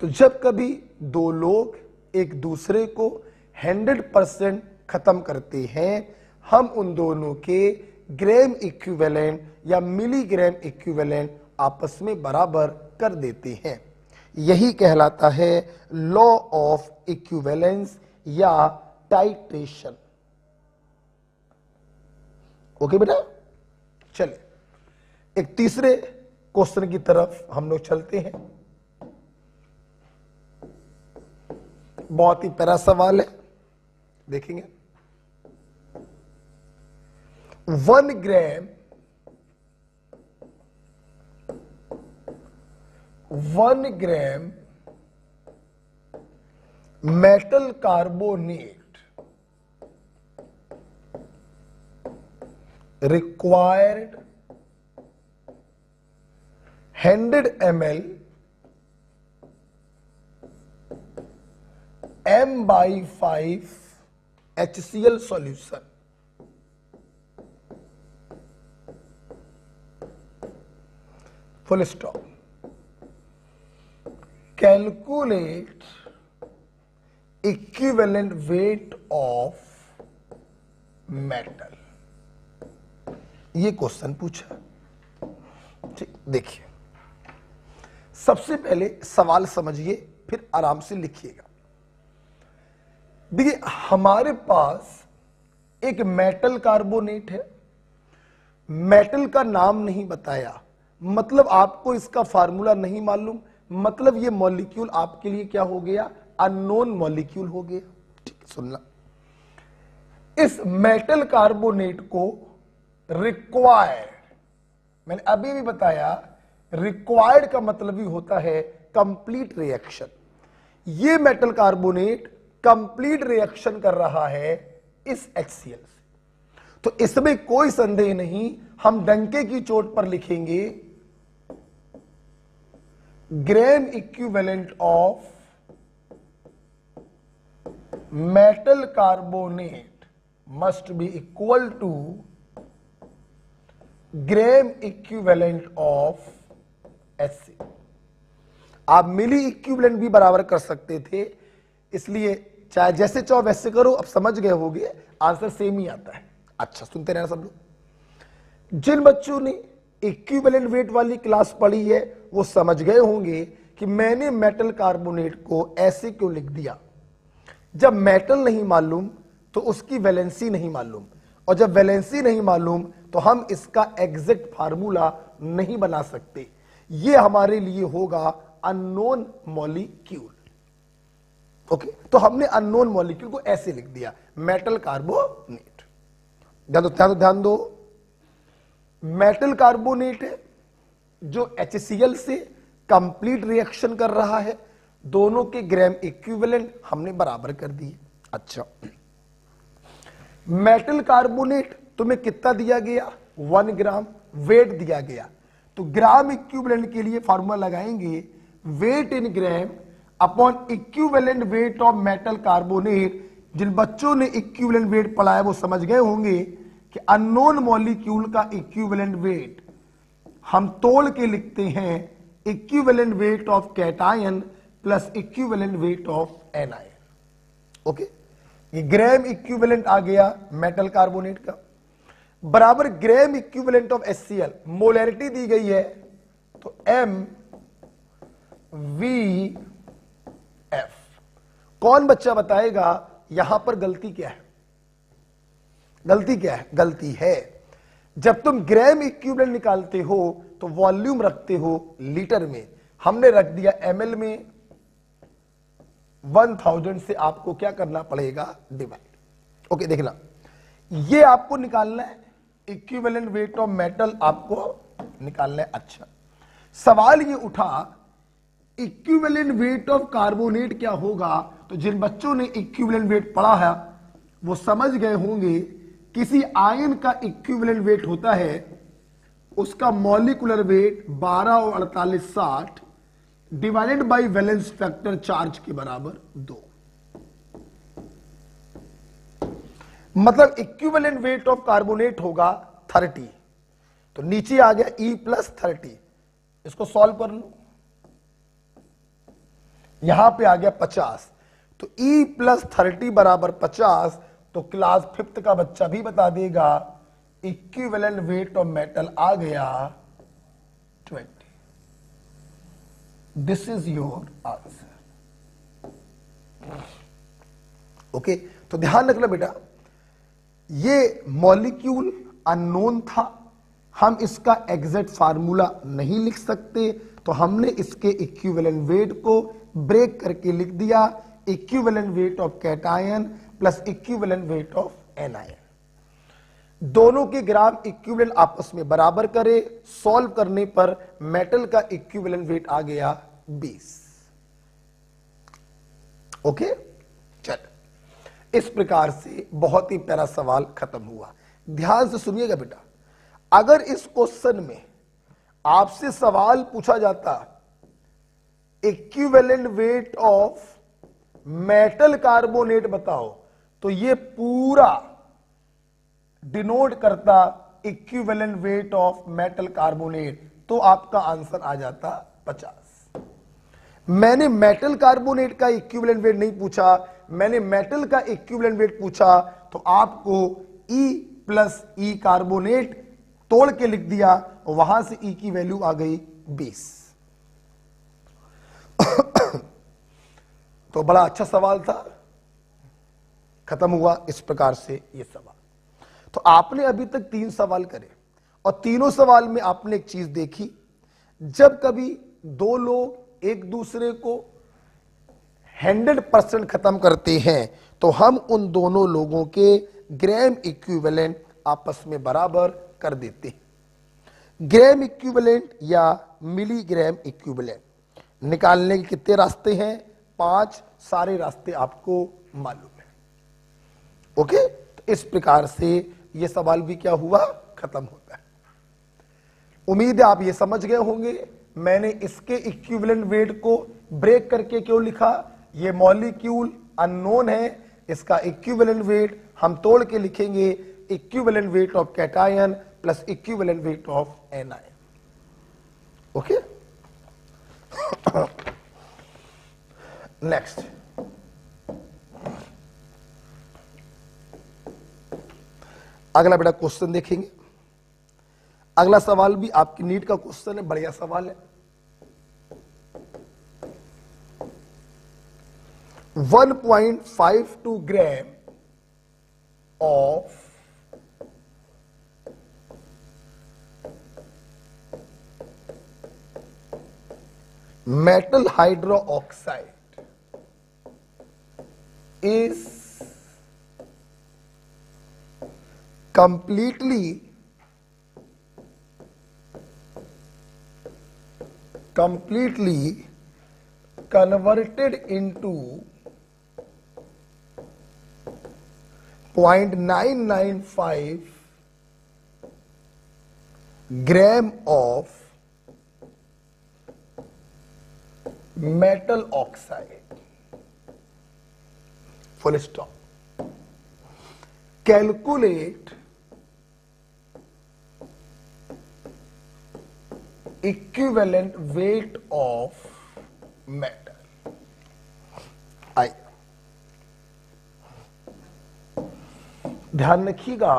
तो जब कभी दो लोग एक दूसरे को 100% खत्म करते हैं, हम उन दोनों के ग्राम इक्विवेलेंट या मिलीग्राम इक्विवेलेंट आपस में बराबर कर देते हैं। यही कहलाता है लॉ ऑफ इक्विवेलेंस या टाइट्रेशन। ओके बेटा, चलिए एक तीसरे क्वेश्चन की तरफ हम लोग चलते हैं। बहुत ही प्यारा सवाल है, देखेंगे। 1 ग्राम 1 ग्राम metal carbonate required 100 ml M/5 HCl solution. Full stop. Calculate equivalent weight of metal. ये क्वेश्चन पूछा। ठीक, देखिए सबसे पहले सवाल समझिए, फिर आराम से लिखिएगा। देखिए हमारे पास एक मेटल कार्बोनेट है, मेटल का नाम नहीं बताया, मतलब आपको इसका फार्मूला नहीं मालूम, मतलब ये मॉलिक्यूल आपके लिए क्या हो गया, अननोन मॉलिक्यूल हो गया। ठीक है, सुनना। इस मेटल कार्बोनेट को रिक्वायर्ड, मैंने अभी भी बताया, रिक्वायर्ड का मतलब ही होता है कंप्लीट रिएक्शन। ये मेटल कार्बोनेट कंप्लीट रिएक्शन कर रहा है इस HCl से, तो इसमें कोई संदेह नहीं, हम डंके की चोट पर लिखेंगे gram equivalent of metal carbonate must be equal to gram equivalent of HCl। आप मिली इक्विवेलेंट भी बराबर कर सकते थे, इसलिए चाहे जैसे चाहो वैसे करो। अब समझ गए होगे, आंसर सेम ही आता है। अच्छा सुनते रहना सब लोग। जिन बच्चों ने इक्विवेलेंट वेट वाली क्लास पढ़ी है वो समझ गए होंगे कि मैंने मेटल कार्बोनेट को ऐसे क्यों लिख दिया। जब मेटल नहीं मालूम तो उसकी वैलेंसी नहीं मालूम, और जब वैलेंसी नहीं मालूम तो हम इसका एग्जैक्ट फार्मूला नहीं बना सकते। ये हमारे लिए होगा अननोन मॉलिक्यूल। ओके, तो हमने अननोन मॉलिक्यूल को ऐसे लिख दिया, मेटल कार्बोनेट। ध्यान दो, मेटल कार्बोनेट है जो HCl से कंप्लीट रिएक्शन कर रहा है, दोनों के ग्राम इक्विवेलेंट हमने बराबर कर दिए। अच्छा, मेटल कार्बोनेट तुम्हें कितना दिया गया, 1 ग्राम वेट दिया गया, तो ग्राम इक्विवेलेंट के लिए फार्मूला लगाएंगे weight in gram upon equivalent weight of metal carbonate. जिन बच्चों ने इक्विवेलेंट वेट पढ़ा है वो समझ गए होंगे कि अननोन मॉलिक्यूल का इक्विवेलेंट वेट हम तोड़ के लिखते हैं equivalent weight of cation plus equivalent weight of anion. Okay, ये ग्राम इक्विवेलेंट आ गया मेटल कार्बोनेट का, बराबर gram equivalent of HCl। Molarity दी गई है तो MVF। कौन बच्चा बताएगा यहां पर गलती क्या है? गलती क्या है? गलती है जब तुम ग्राम इक्विवेलेंट निकालते हो तो वॉल्यूम रखते हो लीटर में, हमने रख दिया ml में। 1000 से आपको क्या करना पड़ेगा, डिवाइड। ओके, देखना, ये आपको निकालना है इक्विवेलेंट वेट ऑफ मेटल, आपको निकालना है। अच्छा, सवाल ये उठा इक्विवेलेंट वेट ऑफ कार्बोनेट क्या होगा, तो जिन बच्चों ने इक्विवेलेंट वेट पढ़ा है वो समझ गए होंगे किसी आयन का इक्विवेलेंट वेट होता है उसका मॉलिक्यूलर वेट 12 और 48 60 divided by valence factor charge के बराबर 2। मतलब इक्विवेलेंट वेट ऑफ कार्बोनेट होगा 30, तो नीचे आ गया E + 30। इसको सॉल्व कर लो, यहां पे आ गया 50, तो E + 30 बराबर 50, तो क्लास 5th का बच्चा भी बता देगा इक्विवेलेंट वेट ऑफ मेटल आ गया 20। This is your answer. Okay, तो ध्यान रखना बेटा, ये मॉलिक्यूल अननोन था, हम इसका एग्जैक्ट फार्मूला नहीं लिख सकते, तो हमने इसके इक्विवेलेंट वेट को ब्रेक करके लिख दिया, equivalent weight of cation plus equivalent weight of anion. दोनों के ग्राम इक्विवेलेंट आपस में बराबर करे, सॉल्व करने पर मेटल का इक्विवेलेंट वेट आ गया 20। ओके, चल, इस प्रकार से बहुत ही प्यारा सवाल खत्म हुआ। ध्यान से सुनिएगा बेटा, अगर इस क्वेश्चन में आपसे सवाल पूछा जाता equivalent weight of metal carbonate बताओ, तो ये पूरा डिनोट करता equivalent weight of metal carbonate, तो आपका आंसर आ जाता 50। मैंने मेटल कार्बोनेट का इक्विवेलेंट वेट नहीं पूछा, मैंने मेटल का इक्विवेलेंट वेट पूछा, तो आपको E + E कार्बोनेट तोड़ के लिख दिया, वहां से E की वैल्यू आ गई 20। तो बड़ा अच्छा सवाल था, खत्म हुआ इस प्रकार से ये सवाल। तो आपने अभी तक 3 सवाल करे, और तीनों सवाल में आपने एक चीज देखी, जब कभी दो लोग एक दूसरे को 100% खत्म करते हैं, तो हम उन दोनों लोगों के ग्राम इक्विवेलेंट आपस में बराबर कर देते हैं। ग्राम इक्विवेलेंट या मिलीग्राम इक्विवेलेंट निकालने के कितने रास्ते हैं? 5, सारे रास्ते आपको मालूम है। ओके, तो इस प्रकार से ये सवाल भी क्या हुआ, खत्म होता है। उम्मीद है आप ये समझ गए होंगे मैंने इसके इक्विवेलेंट वेट को ब्रेक करके क्यों लिखा। ये मॉलिक्यूल अननोन है, इसका इक्विवेलेंट वेट हम तोड़ के लिखेंगे, equivalent weight of cation plus equivalent weight of anion. Okay, next, अगला बेटा क्वेश्चन देखेंगे। अगला सवाल भी आपकी नीट का क्वेश्चन है, बढ़िया सवाल है। 1.52 gram of metal hydroxide is completely converted into 0.995 gram of metal oxide, full stop. Calculate equivalent weight of metal. आई ध्यान रखिएगा,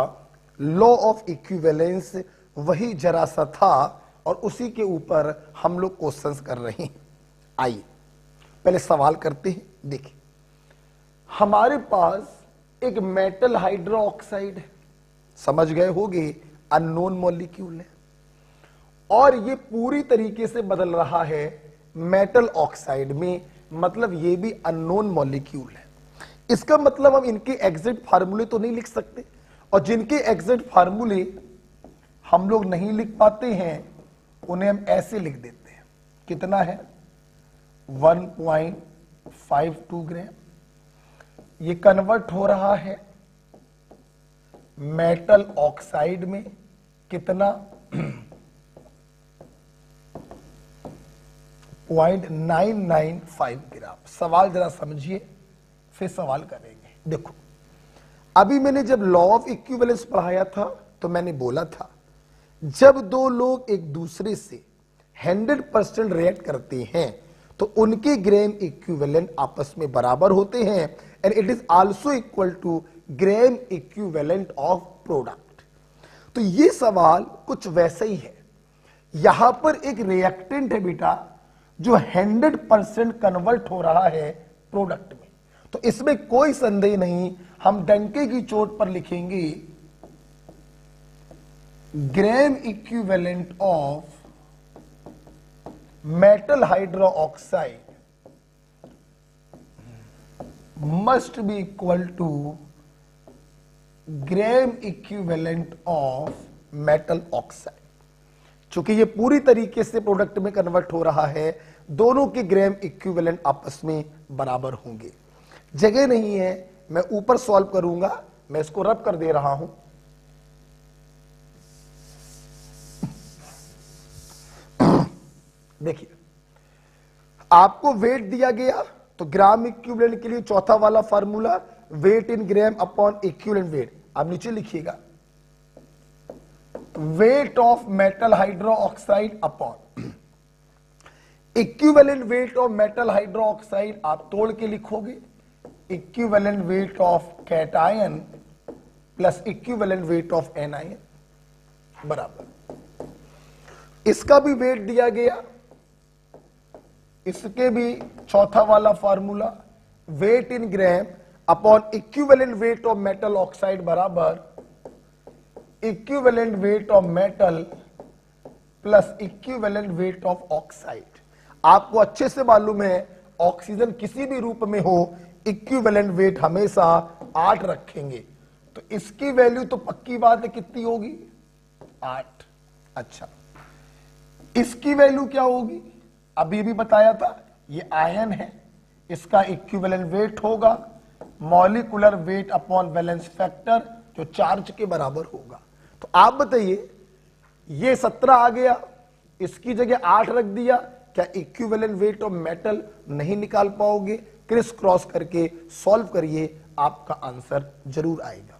लॉ ऑफ इक्विवेलेंस वही जरा सा था और उसी के ऊपर हम लोग क्वेश्चंस कर रहे हैं। आइए पहले सवाल करते हैं। देखिए, हमारे पास एक मेटल हाइड्रोक्साइड है, समझ गए होंगे अननोन मॉलिक्यूल है, और ये पूरी तरीके से बदल रहा है मेटल ऑक्साइड में, मतलब ये भी अननोन मॉलिक्यूल है। इसका मतलब हम इनके एग्जैक्ट फार्मूले तो नहीं लिख सकते, और जिनके एग्जैक्ट फार्मूले हम लोग नहीं लिख पाते हैं उन्हें हम ऐसे लिख देते हैं। कितना है? 1.52 ग्राम। ये कन्वर्ट हो रहा है मेटल ऑक्साइड में, कितना? 0.995 ग्राम। सवाल जरा समझिए, फिर सवाल करेंगे। देखो, अभी मैंने जब लॉ ऑफ इक्विवेलेंस पढ़ाया था तो मैंने बोला था जब दो लोग एक दूसरे से 100% रिएक्ट करते हैं तो उनके ग्राम इक्विवेलेंट आपस में बराबर होते हैं and it is also equal to gram equivalent of product. तो ये सवाल कुछ वैसे ही है। यहां पर एक रिएक्टेंट है बेटा जो 100% कन्वर्ट हो रहा है प्रोडक्ट में, तो इसमें कोई संदेह नहीं, हम डंके की चोट पर लिखेंगे gram equivalent of metal hydroxide must be equal to gram equivalent of metal oxide. चूंकि ये पूरी तरीके से प्रोडक्ट में कन्वर्ट हो रहा है, दोनों के ग्राम इक्विवेलेंट आपस में बराबर होंगे। जगह नहीं है, मैं ऊपर सॉल्व करूंगा, मैं इसको रब कर दे रहा हूं। देखिए, आपको वेट दिया गया तो ग्राम इक्विवेलेंट के लिए चौथा वाला formula weight in gram upon equivalent wait, आप नीचे लिखिएगा wait of metal hydroxide upon equivalent weight of metal hydroxide, आप तोड़ के लिखोगे equivalent weight of cation plus equivalent weight of anion बराबर। इसका भी वेट दिया गया, इसके भी चौथा वाला formula weight in gram upon equivalent weight of metal oxide बराबर equivalent weight of metal plus equivalent weight of oxide. आपको अच्छे से मालूम है ऑक्सीजन किसी भी रूप में हो इक्विवेलेंट वेट हमेशा 8 रखेंगे, तो इसकी वैल्यू तो पक्की बात है कितनी होगी 8। अच्छा, इसकी वैल्यू क्या होगी, अभी भी बताया था, ये आयन है, इसका इक्विवेलेंट वेट होगा molecular weight upon valence factor जो चार्ज के बराबर होगा। तो आप बताइए, ये 17 आ गया, इसकी जगह 8 रख दिया, क्या इक्विवेलेंट वेट ऑफ मेटल नहीं निकाल पाओगे? क्रिस क्रॉस करके सॉल्व करिए, आपका आंसर जरूर आएगा।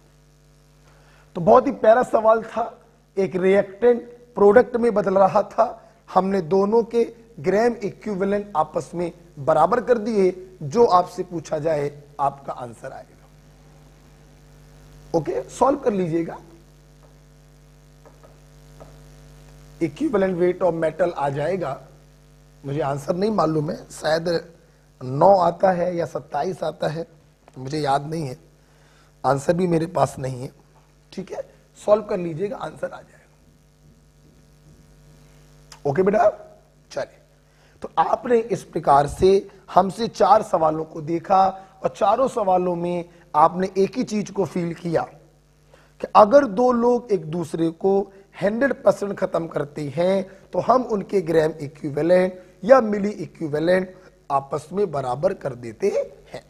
तो बहुत ही प्यारा सवाल था, एक रिएक्टेंट प्रोडक्ट में बदल रहा था, हमने दोनों के ग्राम इक्विवेलेंट आपस में बराबर कर दिए, जो आपसे पूछा जाए आपका आंसर आएगा। ओके, सॉल्व कर लीजिएगा। इक्विवेलेंट वेट ऑफ मेटल आ जाएगा, मुझे आंसर नहीं मालूम है, शायद 9 आता है या 27 आता है, मुझे याद नहीं है, आंसर भी मेरे पास नहीं है। ठीक है, सॉल्व कर लीजिएगा, आंसर आ जाएगा। ओके बेटा, चलिए, तो आपने इस प्रकार से हमसे 4 सवालों को देखा और चारों सवालों में आपने एक ही चीज को फील किया कि अगर दो लोग एक दूसरे को 100% खत्म करते हैं तो हम उनके ग्राम इक्विवेलेंट या मिली इक्विवेलेंट आपस में बराबर कर देते हैं।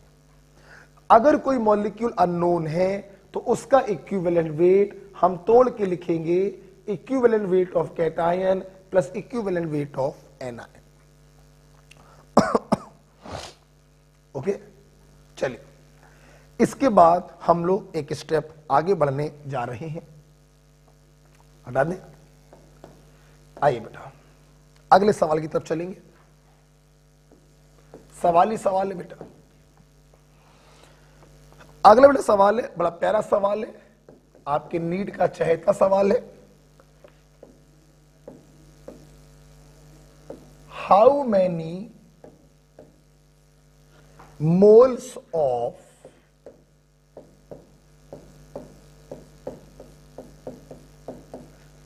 अगर कोई मॉलिक्यूल अननोन है तो उसका इक्विवेलेंट वेट हम तोड़ के लिखेंगे equivalent weight of cation plus equivalent weight of anion. Okay, चलिए, इसके बाद हम लोग एक स्टेप आगे बढ़ने जा रहे हैं। हटा दें, आइए बेटा अगले सवाल की तरफ चलेंगे। सवाल ही सवाल है बेटा। अगला बेटा सवाल है, बड़ा प्यारा सवाल है, आपके नीट का चहेता सवाल है। How many moles of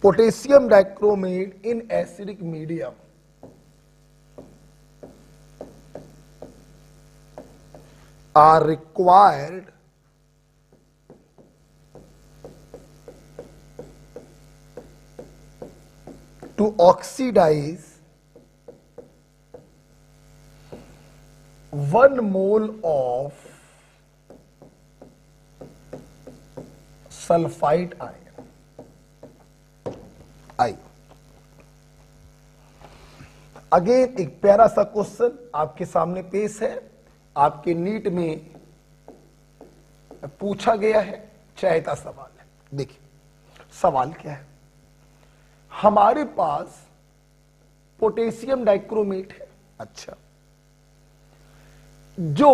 potassium dichromate in acidic medium are required to oxidize 1 mole of sulphide ion. I again एक प्यारा सा क्वेश्चन आपके सामने पेश है, आपके नीट में पूछा गया है, चहेता सवाल है। देखिए सवाल क्या है, हमारे पास पोटेशियम डाइक्रोमेट है। अच्छा, जो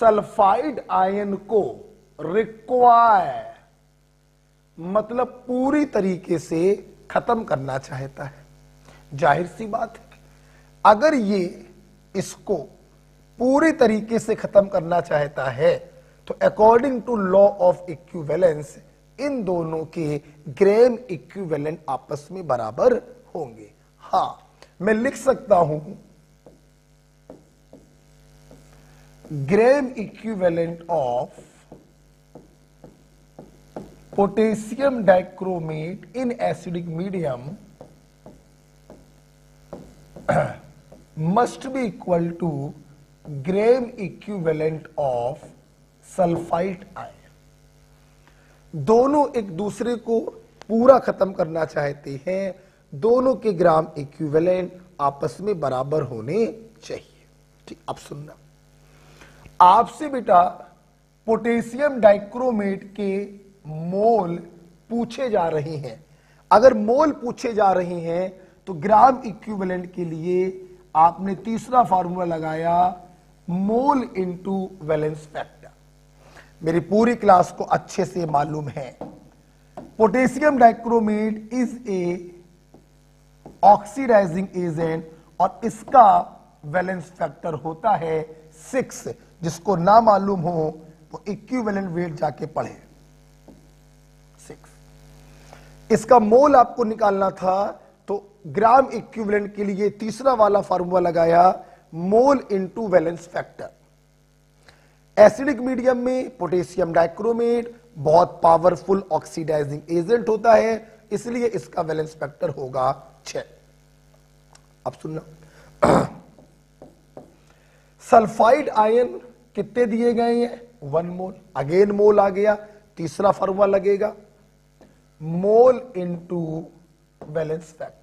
सल्फाइड आयन को रिक्वायर, मतलब पूरी तरीके से खत्म करना चाहता है। जाहिर सी बात है, अगर ये इसको पूरी तरीके से खत्म करना चाहता है तो according to law of equivalence इन दोनों के ग्रेम इक्विवेलेंट आपस में बराबर होंगे। हां, मैं लिख सकता हूं Graeme equivalent of potassium dichromate in acidic medium must be equal to Graeme equivalent of sulphide ion. दोनों एक दूसरे को पूरा खत्म करना चाहते हैं, दोनों के ग्राम इक्विवेलेंट आपस में बराबर होने चाहिए। ठीक, अब सुनना, आपसे बेटा पोटेशियम डाइक्रोमेट के मोल पूछे जा रहे हैं। अगर मोल पूछे जा रहे हैं तो ग्राम इक्विवेलेंट के लिए आपने तीसरा फार्मूला लगाया, मोल इनटू वैलेंस फैक्टर। मेरी पूरी क्लास को अच्छे से मालूम है potassium dichromate is a oxidizing agent और इसका वैलेंस फैक्टर होता है 6। जिसको ना मालूम हो वो इक्विवेलेंट वेट जाके पढ़े, 6। इसका मोल आपको निकालना था तो ग्राम इक्विवेलेंट के लिए तीसरा वाला फार्मूला लगाया, mole into valence factor. Acidic medium में पोटेशियम डाइक्रोमेट बहुत पावरफुल ऑक्सीडाइजिंग एजेंट होता है, इसलिए इसका वैलेंस फैक्टर होगा 6। अब सुनना, सल्फाइड आयन कितने दिए गए हैं? 1 मोल। अगेन मोल आ गया, तीसरा फार्मूला लगेगा, मोल इनटू वैलेंस फैक्टर।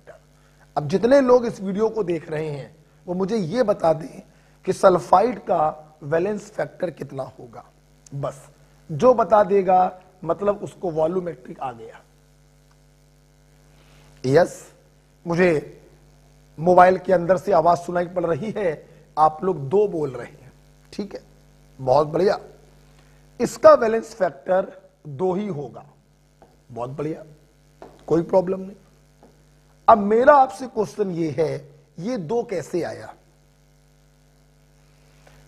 अब जितने लोग इस वीडियो को देख रहे हैं वो मुझे ये बता दें कि सल्फाइड का वैलेंस फैक्टर कितना होगा। बस जो बता देगा मतलब उसको वॉल्यूमेट्रिक आ गया। यस, मुझे मोबाइल के अंदर से आवाज सुनाई पड़ रही है, आप लोग 2 बोल रहे हैं। ठीक है, बहुत बढ़िया। इसका वैलेंस फैक्टर 2 ही होगा, बहुत बढ़िया, कोई प्रॉब्लम नहीं। अब मेरा आपसे क्वेश्चन ये है, ये 2 कैसे आया?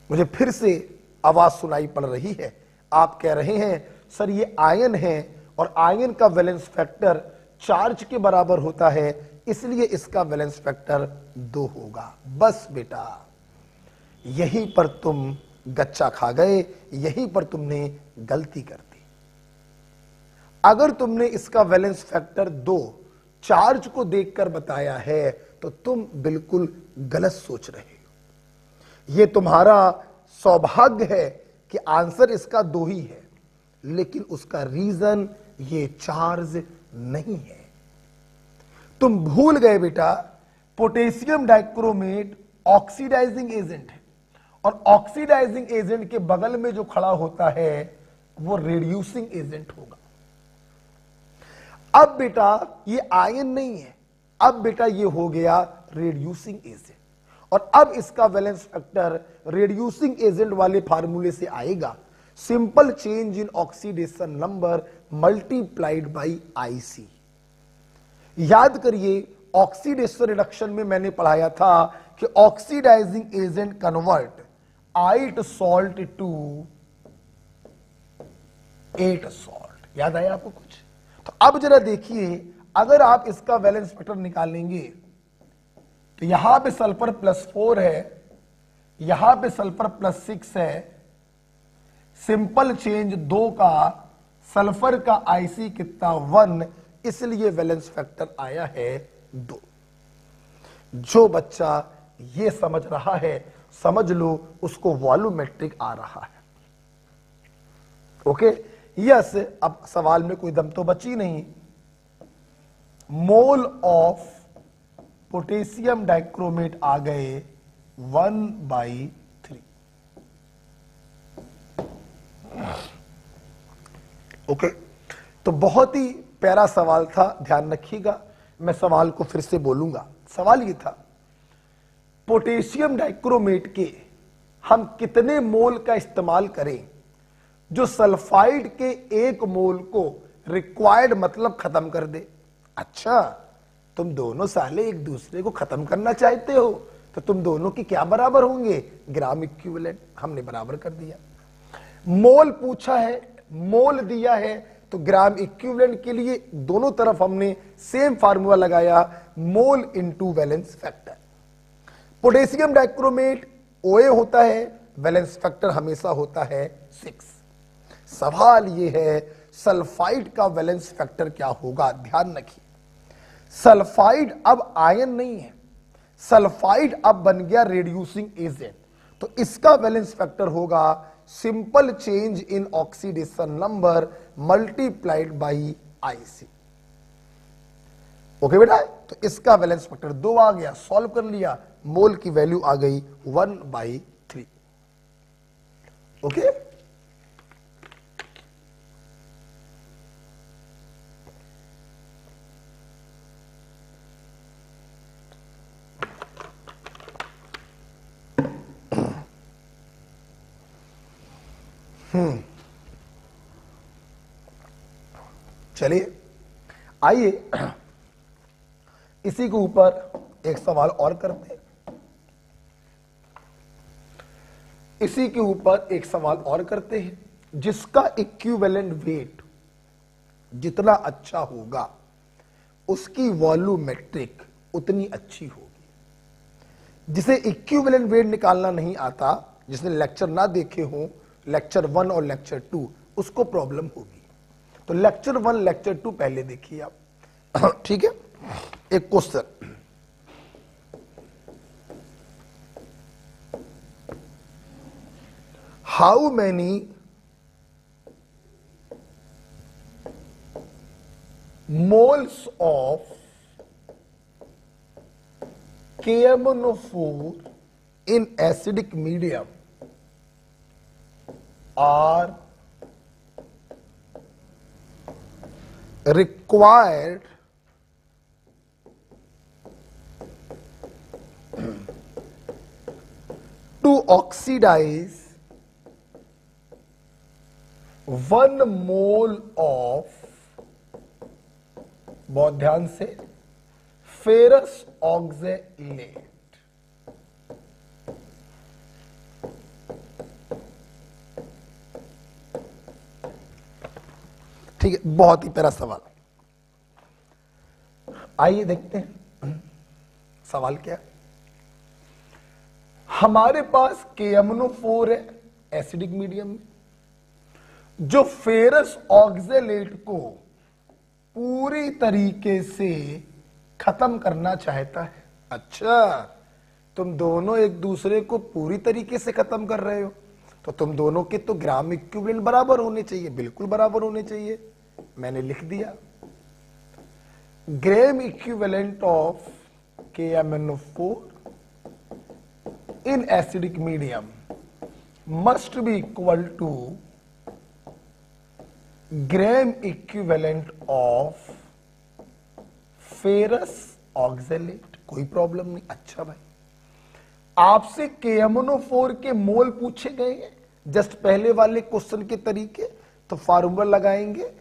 मुझे फिर से आवाज सुनाई पड़ रही है, आप कह रहे हैं सर ये आयन है और आयन का वैलेंस फैक्टर चार्ज के बराबर होता है, इसलिए इसका वैलेंस फैक्टर 2 होगा। बस बेटा, यहीं पर तुम गच्चा खा गए, यहीं पर तुमने गलती कर दी। अगर तुमने इसका वैलेंस फैक्टर 2 चार्ज को देखकर बताया है तो तुम बिल्कुल गलत सोच रहे हो। यह तुम्हारा सौभाग्य है कि आंसर इसका 2 ही है, लेकिन उसका रीजन ये चार्ज नहीं है। तुम भूल गए बेटा, पोटेशियम डाइक्रोमेट ऑक्सीडाइजिंग एजेंट है और ऑक्सीडाइजिंग एजेंट के बगल में जो खड़ा होता है वो रिड्यूसिंग एजेंट होगा। अब बेटा ये आयन नहीं है, अब बेटा ये हो गया रिड्यूसिंग एजेंट, और अब इसका वैलेंस फैक्टर रिड्यूसिंग एजेंट वाले फार्मूले से आएगा, simple change in oxidation number multiplied by IC. याद करिए, ऑक्सीडेशन रिडक्शन में मैंने पढ़ाया था कि oxidizing agent convert 8 salt to 8 salt. याद आया आपको कुछ? तो अब जरा देखिए, अगर आप इसका वैलेंस फैक्टर निकालेंगे तो यहां पे सल्फर +4 है, यहां पे सल्फर +6 है, सिंपल चेंज 2 का, सल्फर का आईसी कितना 1, इसलिए वैलेंस फैक्टर आया है 2। जो बच्चा ये समझ रहा है समझ लो उसको वॉल्यूमेट्रिक आ रहा है। Okay, yes. अब सवाल में कोई दम तो बची नहीं। मोल ऑफ पोटेशियम डाइक्रोमेट आ गए 1/3। ओके, तो बहुत ही प्यारा सवाल था, ध्यान रखिएगा। मैं सवाल को फिर से बोलूंगा। सवाल ये था, पोटेशियम डाइक्रोमेट के हम कितने मोल का इस्तेमाल करें जो सल्फाइड के 1 मोल को रिक्वायर्ड मतलब खत्म कर दे। अच्छा, तुम दोनों साले एक दूसरे को खत्म करना चाहते हो तो तुम दोनों की क्या बराबर होंगे? Gram equivalent. हमने बराबर कर दिया। मोल पूछा है, मोल दिया है, तो ग्राम इक्विवेलेंट के लिए दोनों तरफ हमने सेम फार्मूला लगाया, mole into valence factor. Potassium dichromate OA होता है, वैलेंस फैक्टर हमेशा होता है 6। सवाल यह है सल्फाइड का वैलेंस फैक्टर क्या होगा? ध्यान रखिए, सल्फाइड अब आयन नहीं है, सल्फाइड अब बन गया रेड्यूसिंग एजेंट, तो इसका वैलेंस फैक्टर होगा simple change in oxidation number multiplied by IC। Okay बेटा, तो इसका वैलेंस फैक्टर 2 आ गया। सॉल्व कर लिया, मोल की वैल्यू आ गई 1/3। ओके, चलिए आइए इसी के ऊपर एक सवाल और करते हैं। इसी के ऊपर एक सवाल और करते हैं जिसका इक्विवेलेंट वेट जितना अच्छा होगा उसकी वॉल्यूमेट्रिक उतनी अच्छी होगी। जिसे इक्विवेलेंट वेट निकालना नहीं आता, जिसने लेक्चर ना देखे हो, लेक्चर 1 और लेक्चर 2, उसको प्रॉब्लम होगी। तो लेक्चर 1 लेक्चर 2 पहले देखिए आप। ठीक है, एक question, how many moles of KMnO4 in acidic medium are required to oxidize 1 mole of, बहुत ध्यान से, फेरस ऑक्जेलेट। ठीक है, बहुत ही प्यारा सवाल। आइए देखते हैं सवाल क्या। हमारे पास KMnO4 है एसिडिक मीडियम में, जो फेरस ऑक्जेलेट को पूरी तरीके से खत्म करना चाहता है। अच्छा, तुम दोनों एक दूसरे को पूरी तरीके से खत्म कर रहे हो, तो तुम दोनों के तो ग्राम इक्विवेलेंट बराबर होने चाहिए, बिल्कुल बराबर होने चाहिए। मैंने लिख दिया, ग्राम equivalent of KMnO4 in acidic medium must be equal to gram equivalent of ferrous oxalate। कोई प्रॉब्लम नहीं। अच्छा भाई, आपसे KMnO4 के मोल पूछे गए हैं जस्ट पहले वाले क्वेश्चन के तरीके, तो फार्मूला लगाएंगे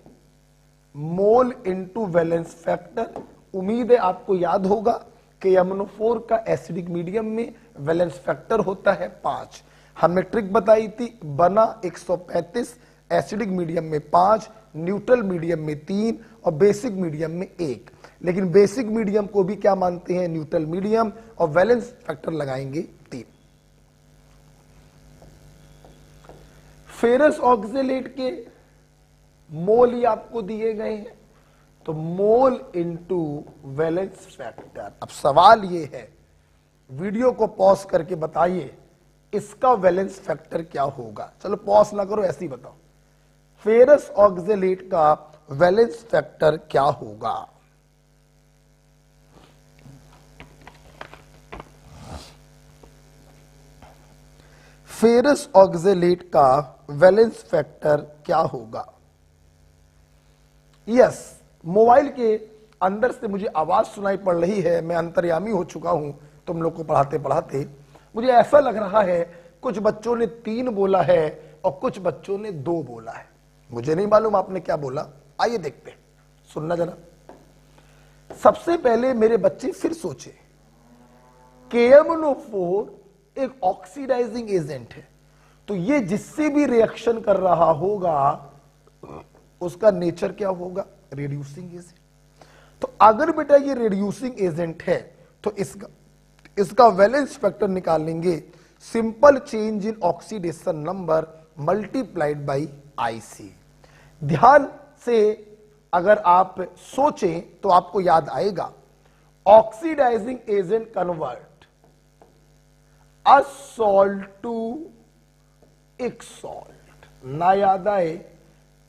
मोल इनटू वैलेंस फैक्टर। उम्मीद है आपको याद होगा KMnO4 का एसिडिक मीडियम में वैलेंस फैक्टर होता है 5। हमने ट्रिक बताई थी, बना 135, एसिडिक मीडियम में 5, न्यूट्रल मीडियम में 3 और बेसिक मीडियम में 1। लेकिन बेसिक मीडियम को भी क्या मानते हैं? न्यूट्रल मीडियम, और वैलेंस फैक्टर लगाएंगे 3। फेरस ऑक्जेलेट के मोल ही आपको दिए गए हैं, तो मोल इनटू वैलेंस फैक्टर। अब सवाल ये है, वीडियो को पॉज करके बताइए इसका वैलेंस फैक्टर क्या होगा। चलो पॉज ना करो, ऐसे ही बताओ, फेरस ऑक्जेलेट का वैलेंस फैक्टर क्या होगा? फेरस ऑक्जेलेट का वैलेंस फैक्टर क्या होगा? यस, मोबाइल के अंदर से मुझे आवाज सुनाई पड़ रही है, मैं अंतर्यामी हो चुका हूं तुम लोग को पढ़ाते पढ़ाते। मुझे ऐसा लग रहा है कुछ बच्चों ने 3 बोला है और कुछ बच्चों ने 2 बोला है। मुझे नहीं मालूम आपने क्या बोला, आइए देखते हैं, सुनना जरा। सबसे पहले मेरे बच्चे फिर सोचे, KMnO4 एक ऑक्सीडाइजिंग एजेंट है, तो ये जिससे भी रिएक्शन कर रहा होगा उसका नेचर क्या होगा, रिड्यूसिंग एजेंट। तो अगर बेटा ये रिड्यूसिंग एजेंट है तो इसका वैलेंस फैक्टर निकालेंगे, simple change in oxidation number multiplied by IC। ध्यान से अगर आप सोचें तो आपको याद आएगा, oxidizing agent convert a salt to एक सॉल्ट। ना याद आए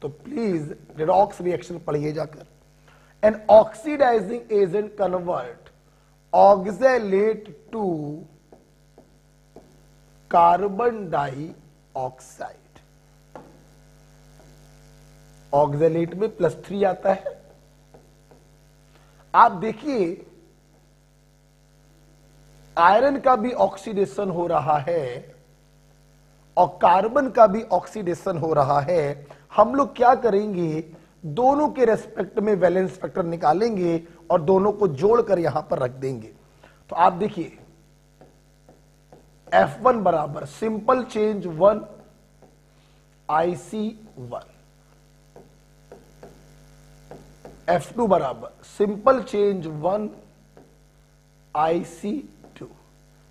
तो प्लीज रेडॉक्स रिएक्शन पढ़िए जाकर। An oxidizing agent convert oxalate to carbon dioxide. Oxalate में +3 आता है। आप देखिए आयरन का भी ऑक्सीडेशन हो रहा है और कार्बन का भी ऑक्सीडेशन हो रहा है। हम लोग क्या करेंगे, दोनों के रेस्पेक्ट में वैलेंस फैक्टर निकालेंगे और दोनों को जोड़कर यहां पर रख देंगे। तो आप देखिए F1 बराबर सिंपल चेंज 1 IC1, F2 बराबर सिंपल चेंज 1 IC2।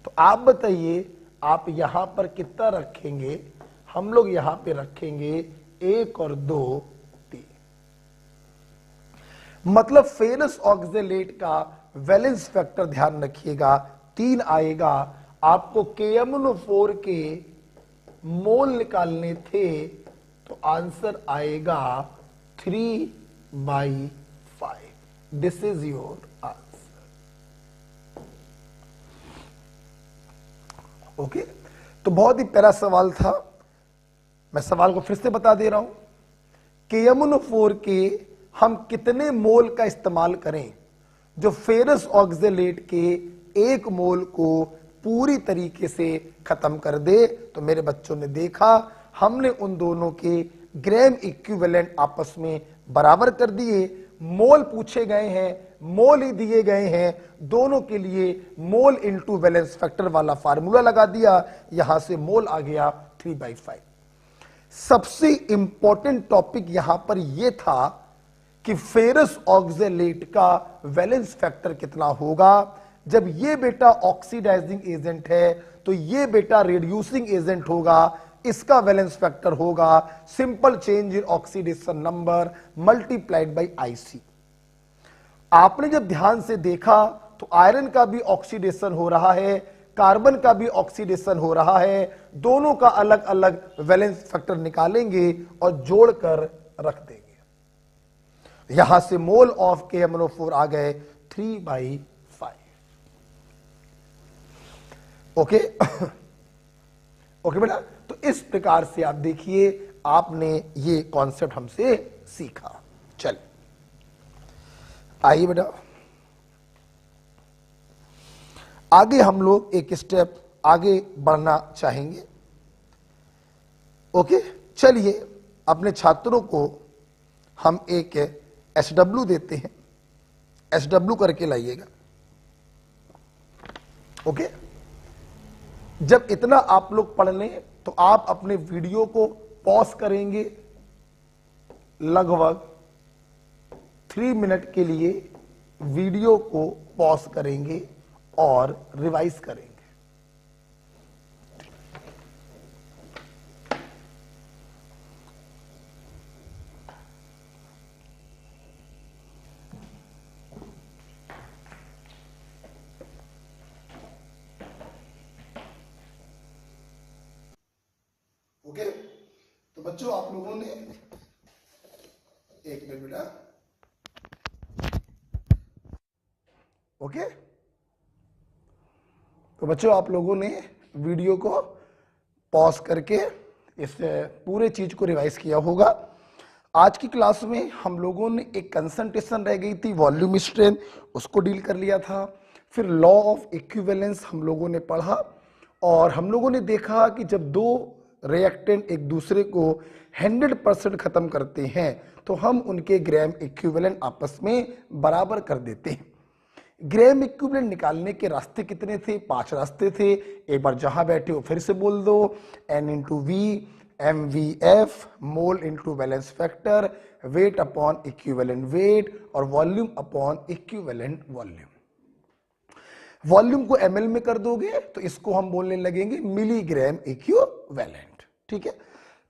तो आप बताइए आप यहां पर कितना रखेंगे, हम लोग यहां पे रखेंगे 1 और 2 3। मतलब फेरस ऑक्सैलेट का वैलेंस फैक्टर ध्यान रखिएगा 3 आएगा। आपको KMnO4 के मोल निकालने थे तो आंसर आएगा 3/5। This is your answer. Okay, तो बहुत ही प्यारा सवाल था। मैं सवाल को फिर से बता दे रहा हूं, KMnO4 के हम कितने मोल का इस्तेमाल करें जो फेरस ऑक्सैलेट के 1 मोल को पूरी तरीके से खत्म कर दे। तो मेरे बच्चों ने देखा हमने उन दोनों के ग्राम इक्विवेलेंट आपस में बराबर कर दिए। मोल पूछे गए हैं, मोल ही दिए गए हैं, दोनों के लिए मोल इनटू वैलेंस फैक्टर वाला फार्मूला लगा दिया। यहां से मोल आ गया 3/5। सबसे इंपॉर्टेंट टॉपिक यहां पर यह था कि फेरस ऑक्सैलेट का वैलेंस फैक्टर कितना होगा। जब ये बेटा ऑक्सीडाइजिंग एजेंट है तो ये बेटा रिड्यूसिंग एजेंट होगा, इसका वैलेंस फैक्टर होगा simple change in oxidation number multiplied by IC। आपने जब ध्यान से देखा तो आयरन का भी ऑक्सीडेशन हो रहा है, कार्बन का भी ऑक्सीडेशन हो रहा है, दोनों का अलग अलग वैलेंस फैक्टर निकालेंगे और जोड़कर रख देंगे। यहां से मोल ऑफ KMnO4 आ गए 3/5। ओके ओके बेटा, तो इस प्रकार से आप देखिए आपने ये कॉन्सेप्ट हमसे सीखा। चल आइए बेटा आगे हम लोग एक स्टेप आगे बढ़ना चाहेंगे। ओके, चलिए अपने छात्रों को हम एक SW देते हैं, SW करके लाइएगा। ओके, जब इतना आप लोग पढ़ लें तो आप अपने वीडियो को पॉज करेंगे, लगभग 3 मिनट के लिए वीडियो को पॉज करेंगे और रिवाइज करेंगे। ओके, तो बच्चों आप लोगों ने एक मिनट बेटा। ओके, तो बच्चों आप लोगों ने वीडियो को पॉज करके इस पूरे चीज को रिवाइज किया होगा। आज की क्लास में हम लोगों ने एक कंसंट्रेशन रह गई थी, वॉल्यूम स्ट्रेंथ, उसको डील कर लिया था। फिर लॉ ऑफ इक्विवेलेंस हम लोगों ने पढ़ा और हम लोगों ने देखा कि जब दो रिएक्टेंट एक दूसरे को 100% खत्म करते हैं तो हम उनके ग्राम इक्विवेलेंट आपस में बराबर कर देते हैं। ग्राम इक्विवेलेंट निकालने के रास्ते कितने थे? 5 रास्ते थे। एक बार जहां बैठे हो फिर से बोल दो। N into V, MVF, mole into valence factor, weight upon equivalent weight और volume upon equivalent volume. Volume को ml में कर दोगे तो इसको हम बोलने लगेंगे मिलीग्राम इक्विवेलेंट। ठीक है,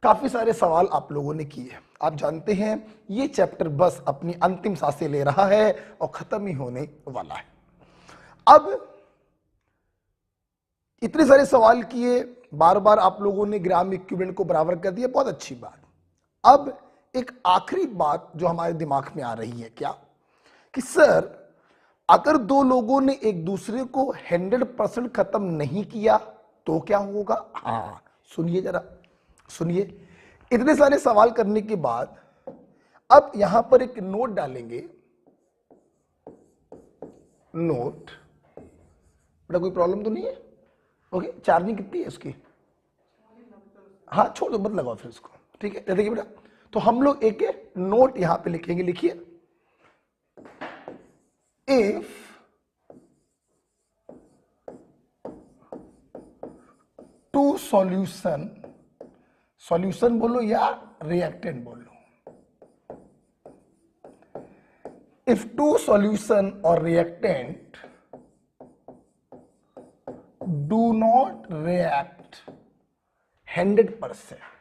काफी सारे सवाल आप लोगों ने किए। आप जानते हैं ये चैप्टर बस अपनी अंतिम सांसें ले रहा है और खत्म ही होने वाला है। अब इतने सारे सवाल किए, बार बार आप लोगों ने ग्राम इक्विवेलेंट को बराबर कर दिया, बहुत अच्छी बात। अब एक आखिरी बात जो हमारे दिमाग में आ रही है क्या, कि सर अगर दो लोगों ने एक दूसरे को 100% खत्म नहीं किया तो क्या होगा? हाँ सुनिए, जरा सुनिए। इतने सारे सवाल करने के बाद अब यहां पर एक नोट डालेंगे। नोट, बेटा कोई प्रॉब्लम तो नहीं है? ओके, चार्जिंग कितनी है उसकी? हाँ छोड़ दो, मत लगाओ फिर उसको। ठीक है, देखिए बेटा, तो हम लोग एक नोट यहां पे लिखेंगे। लिखिए, इफ टू सॉल्यूशन, सॉल्यूशन बोलो या रिएक्टेंट बोलो, इफ टू सॉल्यूशन और reactant do not react 100%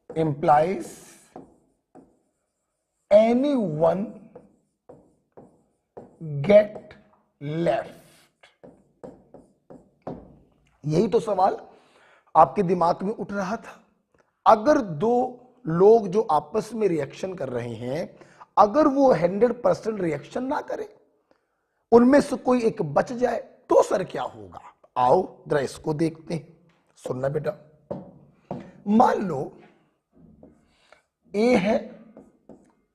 implies anyone get left। यही तो सवाल आपके दिमाग में उठ रहा था। अगर दो लोग जो आपस में रिएक्शन कर रहे हैं, अगर वो 100% रिएक्शन ना करे, उनमें से कोई एक बच जाए तो सर क्या होगा? आओ जरा इसको देखते हैं। सुनना बेटा, मान लो ए है,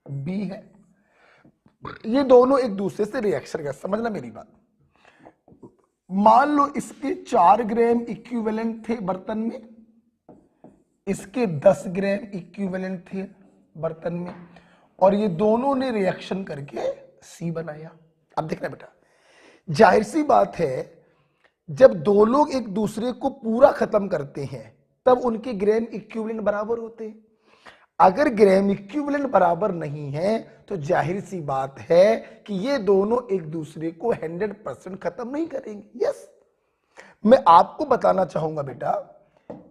बी है, ये दोनों एक दूसरे से रिएक्शन कर, समझना मेरी बात। मान लो इसके 4 ग्राम इक्विवेलेंट थे बर्तन में, इसके 10 ग्राम इक्विवेलेंट थे बर्तन में, और ये दोनों ने रिएक्शन करके सी बनाया। अब देखना बेटा, जाहिर सी बात है जब दो लोग एक दूसरे को पूरा खत्म करते हैं तब उनके ग्राम इक्विवेलेंट बराबर होते हैं। अगर ग्राम इक्विवेलेंट बराबर नहीं है तो जाहिर सी बात है कि ये दोनों एक दूसरे को 100% खत्म नहीं करेंगे। यस, मैं आपको बताना चाहूंगा बेटा,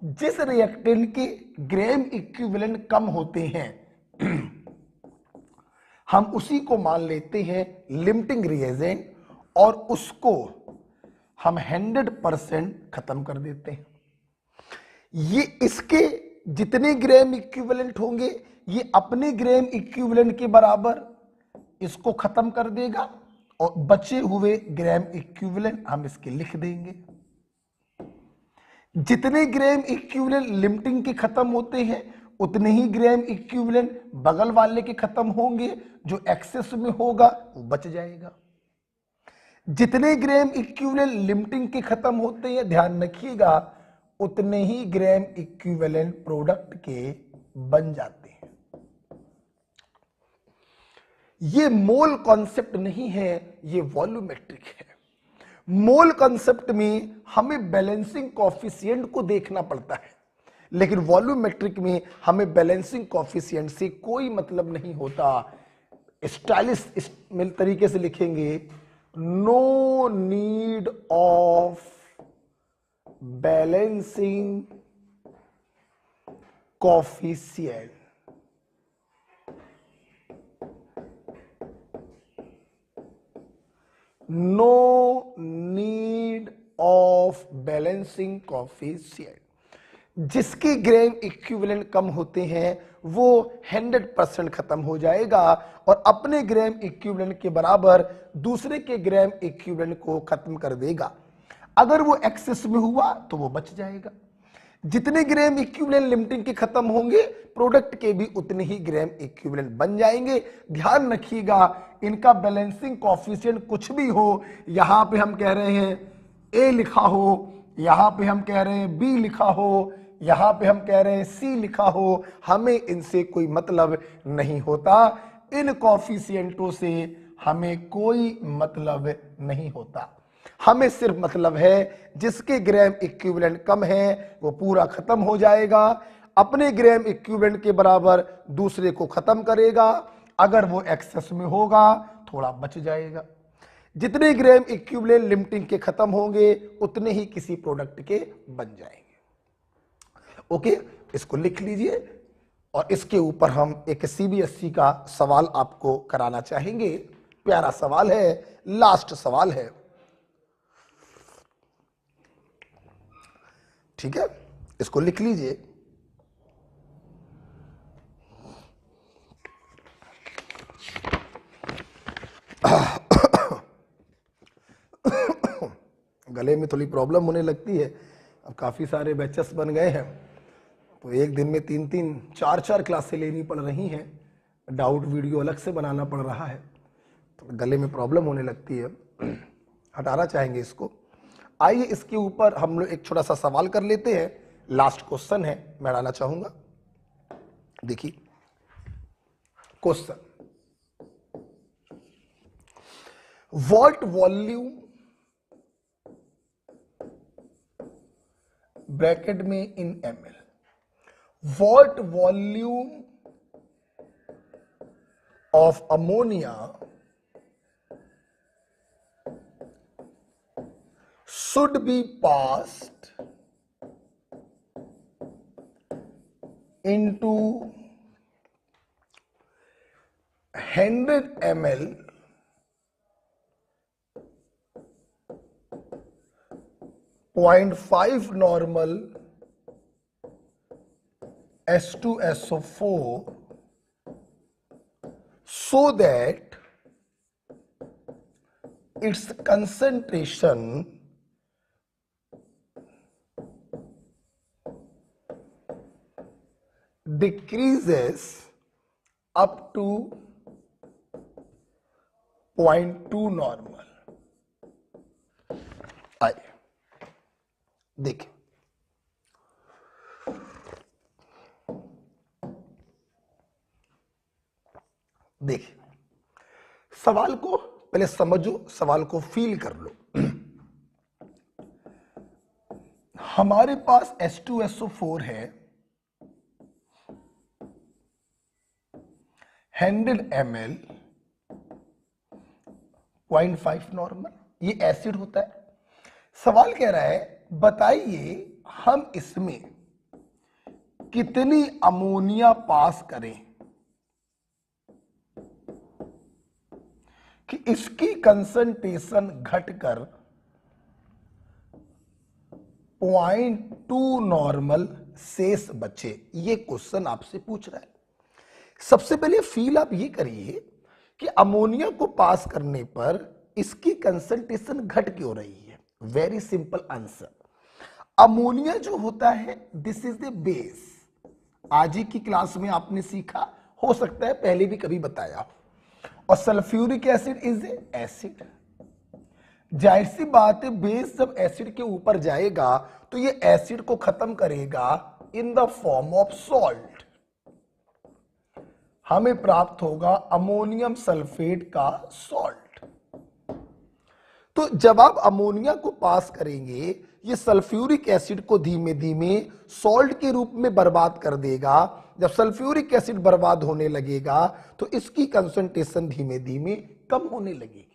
जिस रिएक्टेंट के ग्राम इक्विवेलेंट कम होते हैं हम उसी को मान लेते हैं लिमिटिंग रिएजेंट और उसको हम 100% खत्म कर देते हैं। ये इसके जितने ग्राम इक्विवेलेंट होंगे ये अपने ग्राम इक्विवेलेंट के बराबर इसको खत्म कर देगा और बचे हुए ग्राम इक्विवेलेंट हम इसके लिख देंगे। जितने ग्राम इक्विवेलेंट लिमिटिंग के खत्म होते हैं उतने ही ग्राम इक्विवेलेंट बगल वाले के खत्म होंगे, जो एक्सेस में होगा वो बच जाएगा। जितने ग्राम इक्विवेलेंट लिमिटिंग के खत्म होते हैं, ध्यान रखिएगा, उतने ही ग्राम इक्विवेलेंट प्रोडक्ट के बन जाते हैं। ये मोल कॉन्सेप्ट नहीं है, ये वॉल्यूमेट्रिक है। मोल कॉन्सेप्ट में हमें बैलेंसिंग कॉफिशिएंट को देखना पड़ता है, लेकिन वॉल्यूमेट्रिक में हमें बैलेंसिंग कॉफिशिएंट से कोई मतलब नहीं होता। स्टाइलिश तरीके से लिखेंगे, no need of balancing coefficient. No need of balancing coefficient. जिसके ग्राम इक्विवेलेंट कम होते हैं वो 100% खत्म हो जाएगा और अपने ग्राम इक्विवेलेंट के बराबर दूसरे के ग्राम इक्विवेलेंट को खत्म कर देगा। अगर वो एक्सेस में हुआ तो वो बच जाएगा। जितने ग्राम इक्विवेलेंट लिमिटिंग के खत्म होंगे प्रोडक्ट के भी उतने ही ग्राम इक्विवेलेंट बन जाएंगे। ध्यान रखिएगा, इनका बैलेंसिंग कोफिशिएंट कुछ भी हो, यहां पे हम कह रहे हैं ए लिखा हो, यहां पे हम कह रहे हैं बी लिखा हो, यहां पे हम कह रहे हैं सी लिखा हो, हमें इनसे कोई मतलब नहीं होता। इन कॉफिशिएंटों से हमें कोई मतलब नहीं होता। हमें सिर्फ मतलब है जिसके ग्राम इक्विवेलेंट कम है वो पूरा खत्म हो जाएगा, अपने ग्राम इक्विवेलेंट के बराबर दूसरे को खत्म करेगा, अगर वो एक्सेस में होगा थोड़ा बच जाएगा। जितने ग्राम इक्विवेलेंट लिमिटिंग के खत्म होंगे उतने ही किसी प्रोडक्ट के बन जाएंगे। ओके, इसको लिख लीजिए और इसके ऊपर हम एक सीबीएसई का सवाल आपको कराना चाहेंगे। प्यारा सवाल है, लास्ट सवाल है, ठीक है, इसको लिख लीजिए। गले में थोड़ी प्रॉब्लम होने लगती है, अब काफी सारे बैचेस बन गए हैं तो एक दिन में 3-3 4-4 क्लासें लेनी पड़ रही हैं, डाउट वीडियो अलग से बनाना पड़ रहा है, तो गले में प्रॉब्लम होने लगती है, हटाना चाहेंगे इसको। आइए इसके ऊपर हम लोग एक छोटा सा सवाल कर लेते हैं, लास्ट क्वेश्चन है, मैं डालना चाहूंगा। देखिए क्वेश्चन, व्हाट वॉल्यूम, ब्रैकेट में इन ml, what volume of ammonia should be passed into 100 ml .5 normal H2SO4 so that its concentration decreases up to 0.2 normal. आइए देखिए, देखिए सवाल को पहले समझो, सवाल को फील कर लो। हमारे पास H2SO4 है, 100 ml 0.5 नॉर्मल, ये एसिड होता है। सवाल कह रहा है बताइए हम इसमें कितनी अमोनिया पास करें कि इसकी कंसंट्रेशन घटकर 0.2 नॉर्मल शेष बचे। ये क्वेश्चन आपसे पूछ रहा है। सबसे पहले फील आप ये करिए कि अमोनिया को पास करने पर इसकी कंसंट्रेशन घट क्यों रही है। वेरी सिंपल आंसर, अमोनिया जो होता है दिस इज द बेस। आज ही की क्लास में आपने सीखा, हो सकता है पहले भी कभी बताया हो, और sulphuric acid is a acid. जाहिर सी बात है बेस जब एसिड के ऊपर जाएगा तो ये एसिड को खत्म करेगा in the form of salt, हमें प्राप्त होगा अमोनियम सल्फेट का सॉल्ट। तो जब आप अमोनिया को पास करेंगे ये सल्फ्यूरिक एसिड को धीमे धीमे सॉल्ट के रूप में बर्बाद कर देगा। जब सल्फ्यूरिक एसिड बर्बाद होने लगेगा तो इसकी कंसंट्रेशन धीमे धीमे कम होने लगेगी।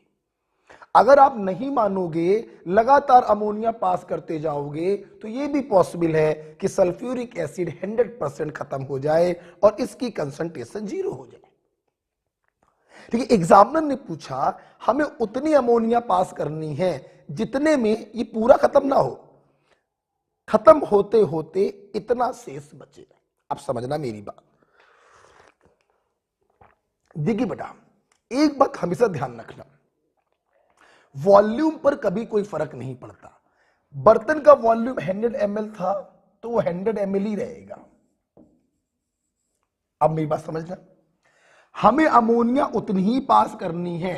अगर आप नहीं मानोगे, लगातार अमोनिया पास करते जाओगे तो यह भी पॉसिबल है कि सल्फ्यूरिक एसिड 100% खत्म हो जाए और इसकी कंसंट्रेशन 0 हो जाए। ठीक है, एग्जामिनर ने पूछा हमें उतनी अमोनिया पास करनी है जितने में ये पूरा खत्म ना हो, खत्म होते होते इतना शेष बचे। अब समझना मेरी बात। देखिए बेटा, एक बात हमेशा ध्यान रखना, वॉल्यूम पर कभी कोई फर्क नहीं पड़ता। बर्तन का वॉल्यूम 100 ml था तो वो 100 ml ही रहेगा। अब मेरी बात समझना, हमें अमोनिया उतनी ही पास करनी है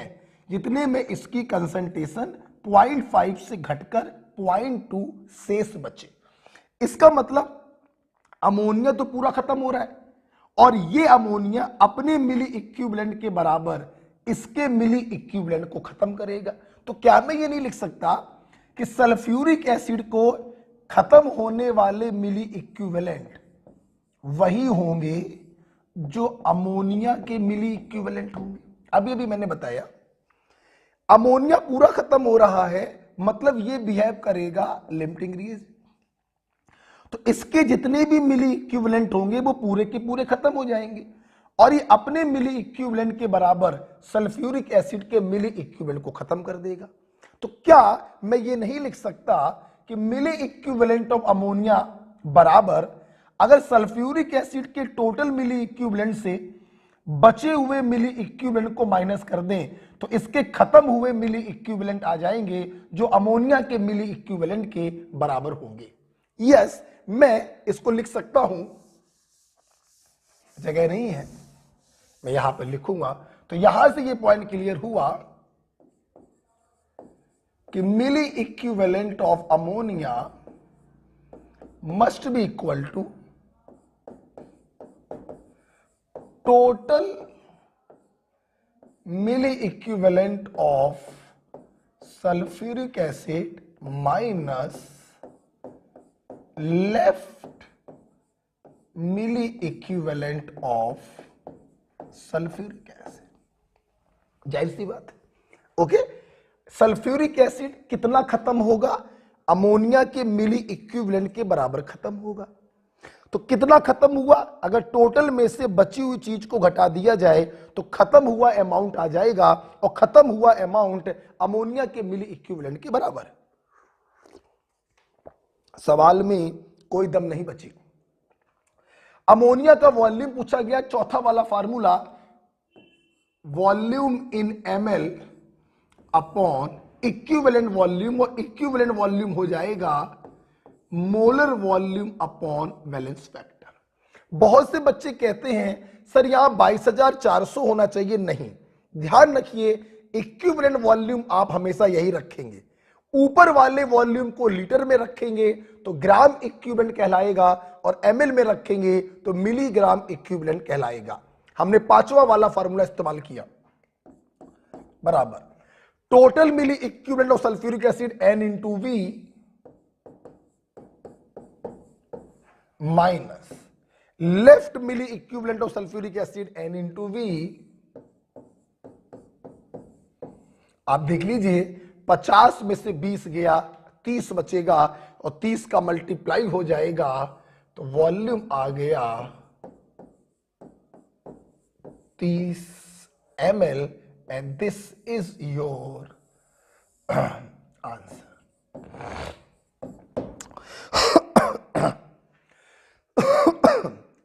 जितने में इसकी कंसंट्रेशन 0.5 से घटकर 0.2 शेष बचे। इसका मतलब अमोनिया तो पूरा खत्म हो रहा है और ये अमोनिया अपने मिली इक्विवेलेंट के बराबर इसके मिली इक्विवेलेंट को खत्म करेगा। तो क्या मैं ये नहीं लिख सकता कि सल्फ्यूरिक एसिड को खत्म होने वाले मिली इक्विवेलेंट वही होंगे जो अमोनिया के मिली इक्विवेलेंट होंगे? अभी अभी मैंने बताया अमोनिया पूरा खत्म हो रहा है, मतलब ये बिहेव करेगा लिमिटिंग रिएजेंट। तो इसके जितने भी मिली इक्विवेलेंट होंगे वो पूरे के पूरे खत्म हो जाएंगे और ये अपने मिली इक्विवेलेंट के बराबर सल्फ्यूरिक एसिड के मिली इक्विवेलेंट को खत्म कर देगा। तो क्या मैं ये नहीं लिख सकता कि मिली इक्विवेलेंट ऑफ अमोनिया बराबर अगर सल्फ्यूरिक एसिड के टोटल मिली इक्विवेलेंट से बचे हुए मिली इक्विवेलेंट को माइनस कर दें तो इसके खत्म हुए मिली इक्विवेलेंट आ जाएंगे जो अमोनिया के मिली इक्विवेलेंट के बराबर होंगे। यस, मैं इसको लिख सकता हूं, जगह नहीं है, मैं यहां पर लिखूंगा। तो यहां से ये पॉइंट क्लियर हुआ कि milli equivalent of ammonia must be equal to total milli equivalent of sulphuric acid minus left milli equivalent of sulphuric acid. जाहिर सी बात है। ओके, सल्फ्यूरिक एसिड कितना खत्म होगा? अमोनिया के मिली इक्विवेलेंट के बराबर खत्म होगा। तो कितना खत्म हुआ? अगर टोटल में से बची हुई चीज को घटा दिया जाए तो खत्म हुआ अमाउंट आ जाएगा और खत्म हुआ अमाउंट अमोनिया के मिली इक्विवेलेंट के बराबर है। सवाल में कोई दम नहीं बची। अमोनिया का वॉल्यूम पूछा गया, चौथा वाला फार्मूला वॉल्यूम इन ml अपॉन इक्विवेलेंट वॉल्यूम, और इक्विवेलेंट वॉल्यूम हो जाएगा molar volume upon valence factor. बहुत से बच्चे कहते हैं सर यहां 22,400 होना चाहिए। नहीं, ध्यान रखिए इक्विवेलेंट वॉल्यूम आप हमेशा यही रखेंगे, ऊपर वाले वॉल्यूम को लीटर में रखेंगे तो ग्राम इक्विवेलेंट कहलाएगा और ml में रखेंगे तो मिलीग्राम इक्विवेलेंट कहलाएगा। हमने पांचवा वाला फार्मूला इस्तेमाल किया, बराबर total milli equivalent of sulphuric acid N into V minus left milli equivalent of sulphuric acid N into V। आप देख लीजिए 50 में से 20 गया, 30 बचेगा और 30 का मल्टीप्लाई हो जाएगा तो वॉल्यूम आ गया 30 ml and this is your answer.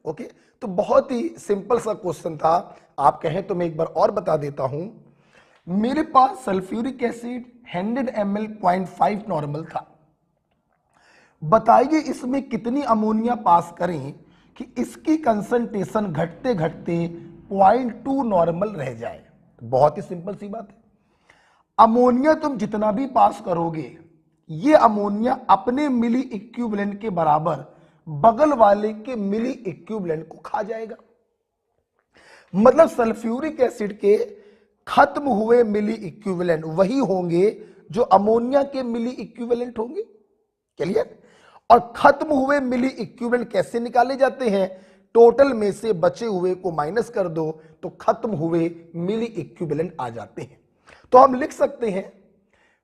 Okay, तो बहुत ही सिंपल सा क्वेश्चन था। आप कहें तो मैं एक बार और बता देता हूं। मेरे पास सल्फ्यूरिक एसिड 100 ml 0.5 नॉर्मल था। बताइए इसमें कितनी अमोनिया पास करें कि इसकी कंसंट्रेशन घटते घटते 0.2 नॉर्मल रह जाए। बहुत ही सिंपल सी बात है। अमोनिया तुम जितना भी पास करोगे ये अमोनिया अपने मिली इक्विवेलेंट के बराबर बगल वाले के मिली इक्विवेलेंट को खा जाएगा। मतलब सल्फ्यूरिक एसिड के खत्म हुए मिली इक्विवेलेंट वही होंगे जो अमोनिया के मिली इक्विवेलेंट होंगे। क्लियर? और खत्म हुए मिली इक्विवेलेंट कैसे निकाले जाते हैं? टोटल में से बचे हुए को माइनस कर दो तो खत्म हुए मिली इक्विवेलेंट आ जाते हैं। तो हम लिख सकते हैं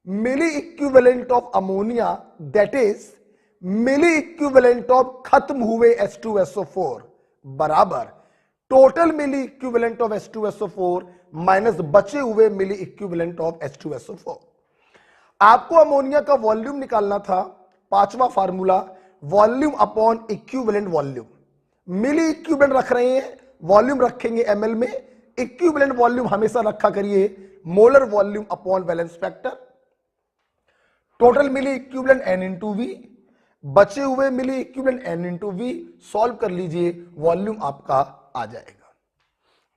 milli equivalent of ammonia that is milli equivalent of खत्म हुए H2SO4 बराबर total milli equivalent of H2SO4 minus बचे हुए मिली इक्विवेलेंट ऑफ H2SO4। आपको अमोनिया का वॉल्यूम निकालना था, पांचवा formula volume upon equivalent volume. Milli equivalent रख रहे हैं, वॉल्यूम रखेंगे ml में, इक्विवेलेंट वॉल्यूम हमेशा रखा करिए molar volume upon valence factor. Total milli equivalent N into V, बचे हुए milli equivalent N into V। Solve कर लीजिए, वॉल्यूम आपका आ जाएगा।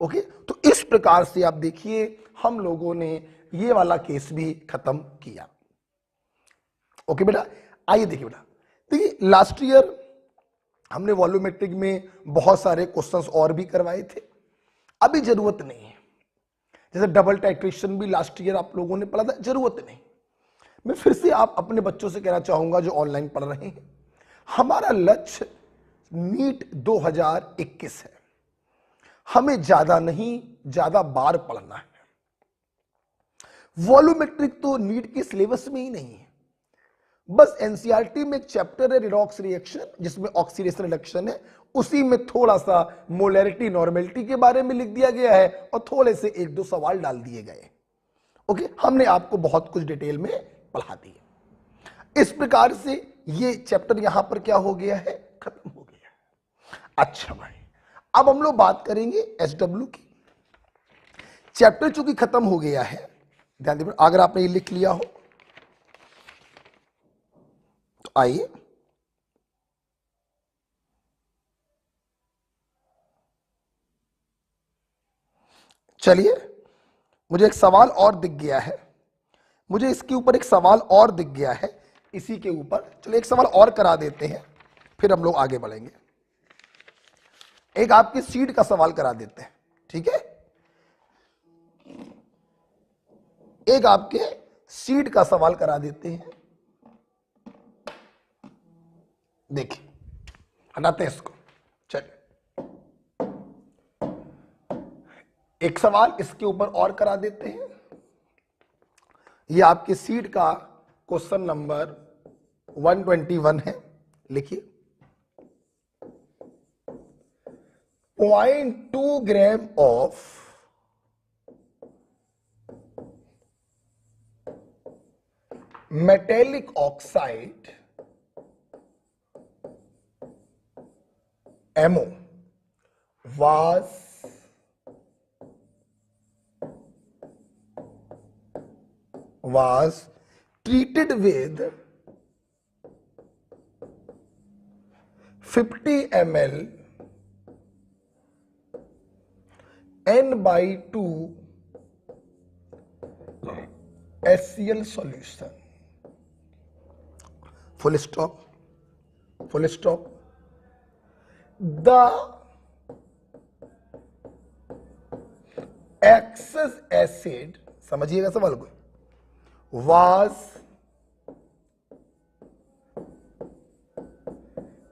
ओके, तो इस प्रकार से आप देखिए हम लोगों ने ये वाला केस भी खत्म किया। ओके बेटा, आइए देखिए बेटा, देखिए लास्ट ईयर हमने वॉल्यूमेट्रिक में बहुत सारे क्वेश्चंस और भी करवाए थे, अभी जरूरत नहीं है। जैसे डबल टाइट्रेशन भी लास्ट ईयर आप लोगों ने पढ़ा था, जरूरत नहीं। मैं फिर से आप अपने बच्चों से कहना चाहूंगा जो ऑनलाइन पढ़ रहे हैं, हमारा लक्ष्य नीट 2021 है, हमें ज्यादा नहीं ज्यादा बार पढ़ना है। वॉल्यूमेट्रिक तो नीट के सिलेबस में ही नहीं है, बस एनसीईआरटी में एक चैप्टर है रिडॉक्स रिएक्शन जिसमें ऑक्सीडेशन रिडक्शन है, उसी में थोड़ा सा मोलैरिटी नॉर्मेलिटी के बारे में लिख दिया गया है और थोड़े से एक दो सवाल डाल दिए गए। ओके, हमने आपको बहुत कुछ डिटेल में पढ़ा दिया। इस प्रकार से ये चैप्टर यहां पर क्या हो गया है, खत्म हो गया। अच्छा भाई, अब हम लोग बात करेंगे एसडब्ल्यू की। चैप्टर चूंकि खत्म हो गया है, ध्यान दीजिए, अगर आपने ये लिख लिया हो तो आइए चलिए, मुझे एक सवाल और दिख गया है, मुझे इसके ऊपर एक सवाल और दिख गया है, इसी के ऊपर चलिए एक सवाल और करा देते हैं, फिर हम लोग आगे बढ़ेंगे। एक आपके सीट का सवाल करा देते हैं, ठीक है, एक आपके सीट का सवाल करा देते हैं। देखिए, हटाते हैं इसको, चलिए एक सवाल इसके ऊपर और करा देते हैं। ये आपके सीट का क्वेश्चन नंबर 121 है, लिखिए। 0.2 gram of metallic oxide MO was treated with 50 ml N/2 HCl solution. Full stop, full stop. The excess acid, समझिएगा सवाल को, was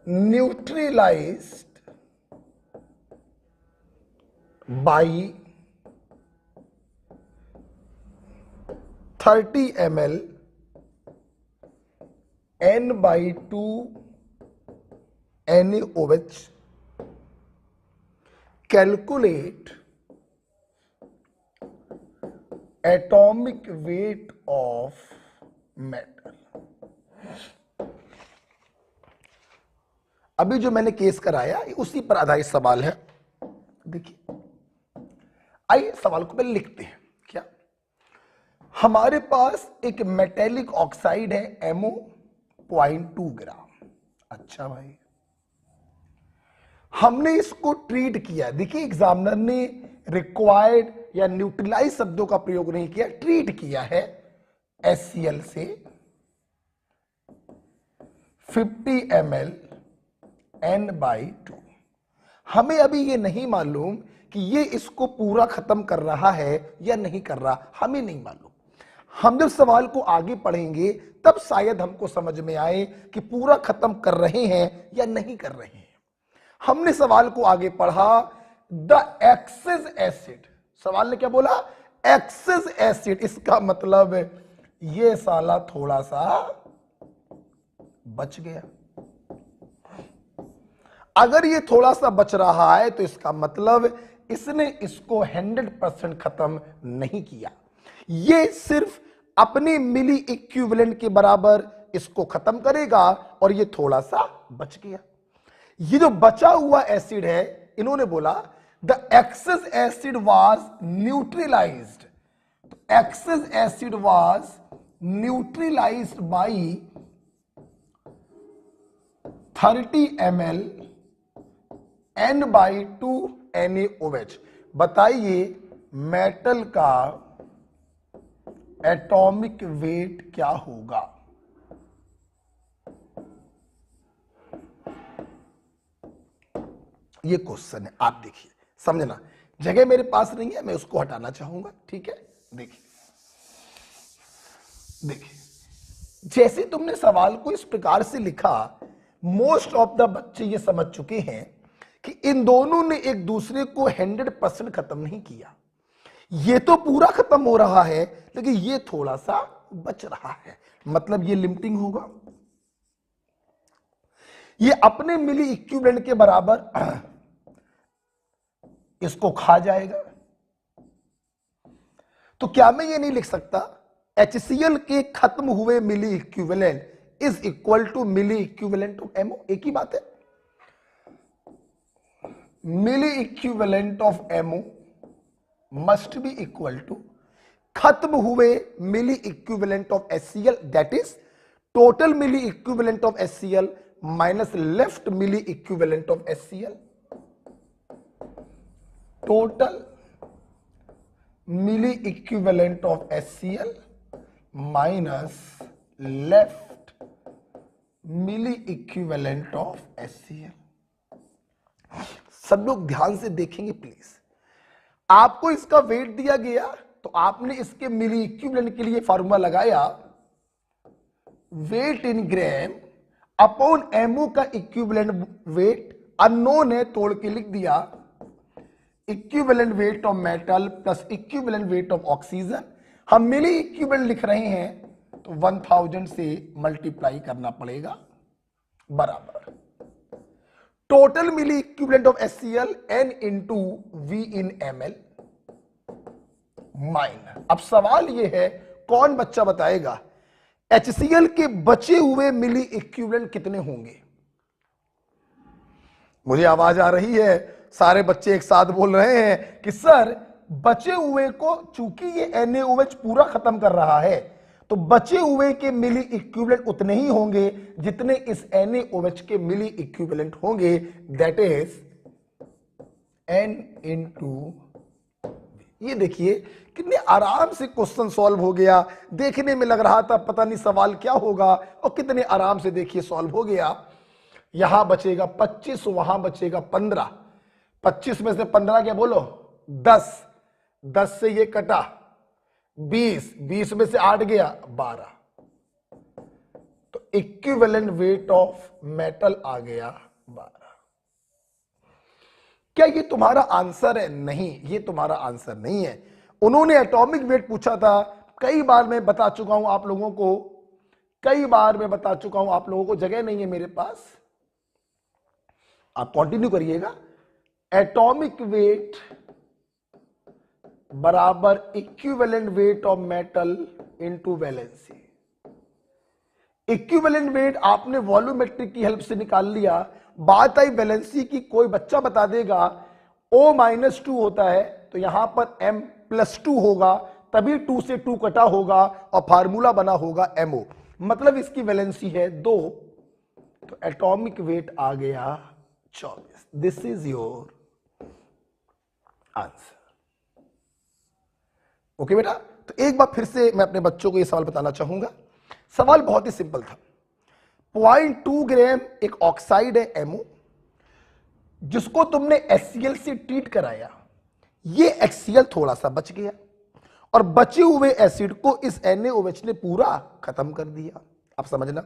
neutralized by 30 ml N/2 NaOH. Calculate atomic weight of metal. अभी जो मैंने case कराया उसी पर आधारित सवाल है। देखिए, आइए सवाल को पहले लिखते हैं। क्या हमारे पास एक मेटेलिक ऑक्साइड है MO 0.2 ग्राम। अच्छा भाई, हमने इसको ट्रीट किया। देखिए, एग्जामिनर ने रिक्वायर्ड या न्यूट्रलाइज शब्दों का प्रयोग नहीं किया, ट्रीट किया है HCl से 50 ml N/2। हमें अभी ये नहीं मालूम कि ये इसको पूरा खत्म कर रहा है या नहीं कर रहा, हमें नहीं मालूम। हम जब सवाल को आगे पढ़ेंगे तब शायद हमको समझ में आए कि पूरा खत्म कर रहे हैं या नहीं कर रहे हैं। हमने सवाल को आगे पढ़ा, द एक्सेस एसिड, सवाल ने क्या बोला, एक्सेस एसिड, इसका मतलब ये साला थोड़ा सा बच गया। अगर ये थोड़ा सा बच रहा है तो इसका मतलब इसने इसको 100% खत्म नहीं किया, ये सिर्फ अपने मिली इक्विवेलेंट के बराबर इसको खत्म करेगा और ये थोड़ा सा बच गया। ये जो बचा हुआ एसिड है, इन्होंने बोला the excess acid was neutralized, excess acid was neutralized by 30 ml N/2 NaOH। बताइए मेटल का एटॉमिक वेट क्या होगा। ये क्वेश्चन है, आप देखिए समझना, जगह मेरे पास नहीं है, मैं उसको हटाना चाहूंगा, ठीक है। देखिए देखिए, जैसे तुमने सवाल को इस प्रकार से लिखा, मोस्ट ऑफ द बच्चे ये समझ चुके हैं कि इन दोनों ने एक दूसरे को 100% खत्म नहीं किया। ये तो पूरा खत्म हो रहा है, लेकिन ये थोड़ा सा बच रहा है, मतलब ये लिमिटिंग होगा। ये अपने मिली इक्विवेलेंट के बराबर इसको खा जाएगा। तो क्या मैं ये नहीं लिख सकता HCl के खत्म हुए milli equivalent is equal to milli equivalent of MO? एक ही बात है, milli equivalent of MO must be equal to खत्म हुए milli equivalent of HCl, that is total milli equivalent of HCl minus left milli equivalent of HCl। Total milli equivalent of HCl minus left milli equivalent of HCl। सब लोग ध्यान से देखेंगे please. आपको इसका wait दिया गया तो आपने इसके मिली इक्विवेलेंट के लिए फार्मूला लगाया, wait in gram upon MO का इक्विवेलेंट वेट अननोन है, तोड़ के लिख दिया equivalent weight of metal plus equivalent weight of oxygen. हम मिली इक्विवेलेंट लिख रहे हैं तो 1000 से मल्टीप्लाई करना पड़ेगा, बराबर total milli equivalent of HCl N into V in ml minus. अब सवाल यह है, कौन बच्चा बताएगा HCl के बचे हुए मिली इक्विवेलेंट कितने होंगे? मुझे आवाज आ रही है, सारे बच्चे एक साथ बोल रहे हैं कि सर बचे हुए को, चूंकि ये NaOH पूरा खत्म कर रहा है तो बचे हुए के मिली इक्विवेलेंट उतने ही होंगे जितने इस NaOH के मिली इक्विवेलेंट होंगे, दैट इज N इंटू। ये देखिए कितने आराम से क्वेश्चन सॉल्व हो गया। देखने में लग रहा था पता नहीं सवाल क्या होगा, और कितने आराम से देखिए सॉल्व हो गया। यहां बचेगा 25, वहां बचेगा 15। 25 में से 15 क्या बोलो 10, 10 से ये कटा 20, 20 में से 8 गया 12, तो इक्विवेलेंट वेट ऑफ मेटल आ गया 12। क्या ये तुम्हारा आंसर है? नहीं, ये तुम्हारा आंसर नहीं है। उन्होंने एटॉमिक वेट पूछा था, कई बार मैं बता चुका हूं आप लोगों को, कई बार मैं बता चुका हूं आप लोगों को, जगह नहीं है मेरे पास, आप कंटिन्यू करिएगा। एटॉमिक वेट बराबर equivalent weight of metal into valency. Equivalent weight आपने वॉल्यूमेट्रिक की हेल्प से निकाल लिया, बात आई वैलेंसी की, कोई बच्चा बता देगा O-2 होता है तो यहां पर M+2 होगा, तभी 2 से 2 कटा होगा और फार्मूला बना होगा MO, मतलब इसकी वैलेंसी है 2, तो एटॉमिक वेट आ गया 24। This is your answer. Okay बेटा, तो एक बार फिर से मैं अपने बच्चों को यह सवाल बताना चाहूंगा। सवाल बहुत ही सिंपल था। 0.2 ग्राम एक ऑक्साइड है MO, जिसको तुमने HCl से ट्रीट कराया, ये HCl थोड़ा सा बच गया और बचे हुए एसिड को इस NaOH ने पूरा खत्म कर दिया। आप समझना,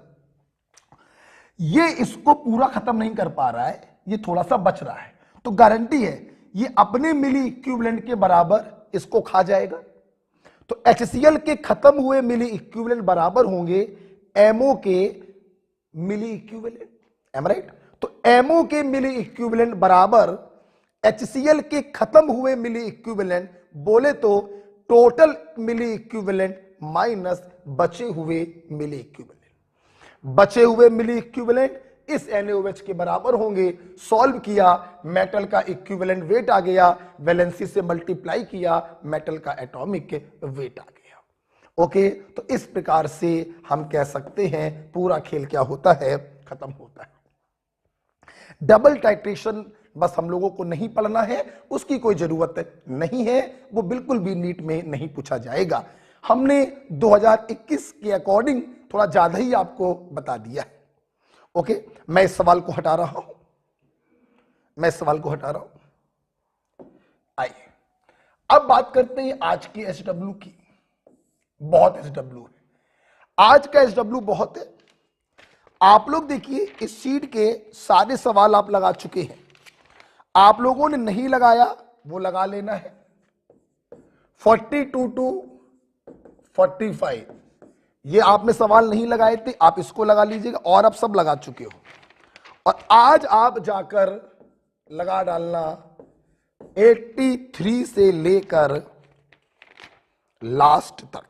ये इसको पूरा खत्म नहीं कर पा रहा है, ये थोड़ा सा बच रहा है, तो गारंटी है ये अपने मिली इक्विवेलेंट के बराबर इसको खा जाएगा। तो HCl के खत्म हुए मिली इक्विवेलेंट बराबर होंगे MO के मिली इक्विवेलेंट, एम राइट? तो MO के मिली इक्विवेलेंट बराबर HCl के खत्म हुए मिली इक्विवेलेंट, बोले तो टोटल मिली इक्विवेलेंट माइनस बचे हुए मिली इक्विवेलेंट। बचे हुए मिली इक्विवेलेंट इस NaOH के बराबर होंगे। सॉल्व किया, मेटल का इक्विवेलेंट वेट आ गया, वैलेंसी से मल्टीप्लाई किया, मेटल का एटॉमिक वेट आ गया। ओके, तो इस प्रकार से हम कह सकते हैं पूरा खेल क्या होता है, खत्म होता है। डबल टाइट्रेशन बस हम लोगों को नहीं पढ़ना है, उसकी कोई जरूरत नहीं है, वो बिल्कुल भी नीट में नहीं पूछा जाएगा। हमने 2021 के अकॉर्डिंग थोड़ा ज्यादा ही आपको बता दिया है। ओके, मैं इस सवाल को हटा रहा हूं। मैं इस सवाल को हटा रहा हूं। आइए अब बात करते हैं आज की SW की। बहुत SW है आज का, SW बहुत है। आप लोग देखिए इस शीट के सारे सवाल आप लगा चुके हैं। आप लोगों ने नहीं लगाया वो लगा लेना है। 42 to 45 ये आपने सवाल नहीं लगाए थे, आप इसको लगा लीजिएगा, और आप सब लगा चुके हो। और आज आप जाकर लगा डालना 83 से लेकर लास्ट तक।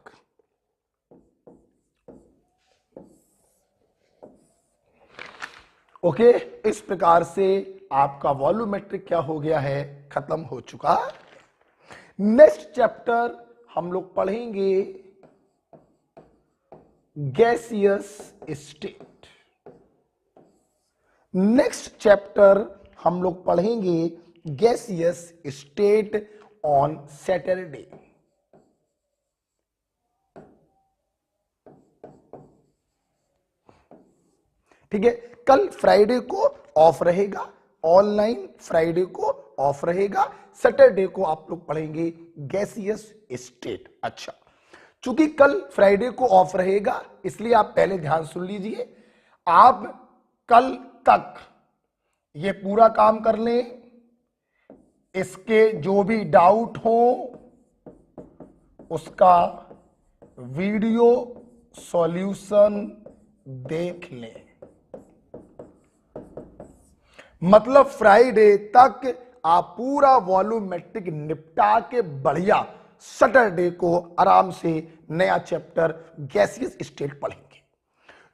ओके, इस प्रकार से आपका वॉल्यूमेट्रिक क्या हो गया है, खत्म हो चुका। नेक्स्ट चैप्टर हम लोग पढ़ेंगे गैसियस स्टेट। नेक्स्ट चैप्टर हम लोग पढ़ेंगे गैसियस स्टेट ऑन सैटरडे। ठीक है, कल फ्राइडे को ऑफ रहेगा, ऑनलाइन फ्राइडे को ऑफ रहेगा, सैटरडे को आप लोग पढ़ेंगे गैसियस स्टेट। अच्छा, चूंकि कल फ्राइडे को ऑफ रहेगा इसलिए आप पहले ध्यान सुन लीजिए। आप कल तक ये पूरा काम कर लें, इसके जो भी डाउट हो उसका वीडियो सॉल्यूशन देख लें। मतलब फ्राइडे तक आप पूरा वॉल्यूमेट्रिक निपटा के बढ़िया सैटरडे को आराम से नया चैप्टर गैसियस स्टेट पढ़ेंगे।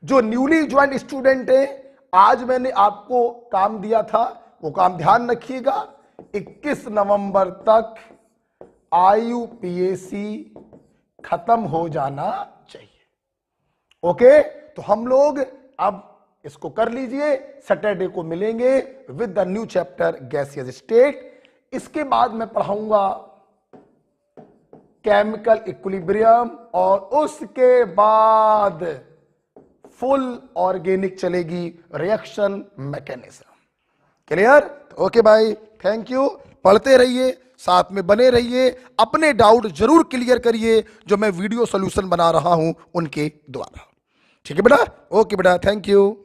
जो न्यूली ज्वाइन स्टूडेंट है, आज मैंने आपको काम दिया था, वो काम ध्यान रखिएगा। 21 नवंबर तक IUPAC खत्म हो जाना चाहिए। ओके, तो हम लोग अब इसको कर लीजिए, सैटरडे को मिलेंगे with the new chapter gaseous state. इसके बाद मैं पढ़ाऊंगा केमिकल इक्विलिब्रियम और उसके बाद फुल ऑर्गेनिक चलेगी, रिएक्शन मैकेनिज्म। क्लियर? ओके भाई, थैंक यू। पढ़ते रहिए, साथ में बने रहिए, अपने डाउट जरूर क्लियर करिए जो मैं वीडियो सॉल्यूशन बना रहा हूं उनके द्वारा। ठीक है बेटा? ओके बेटा, थैंक यू।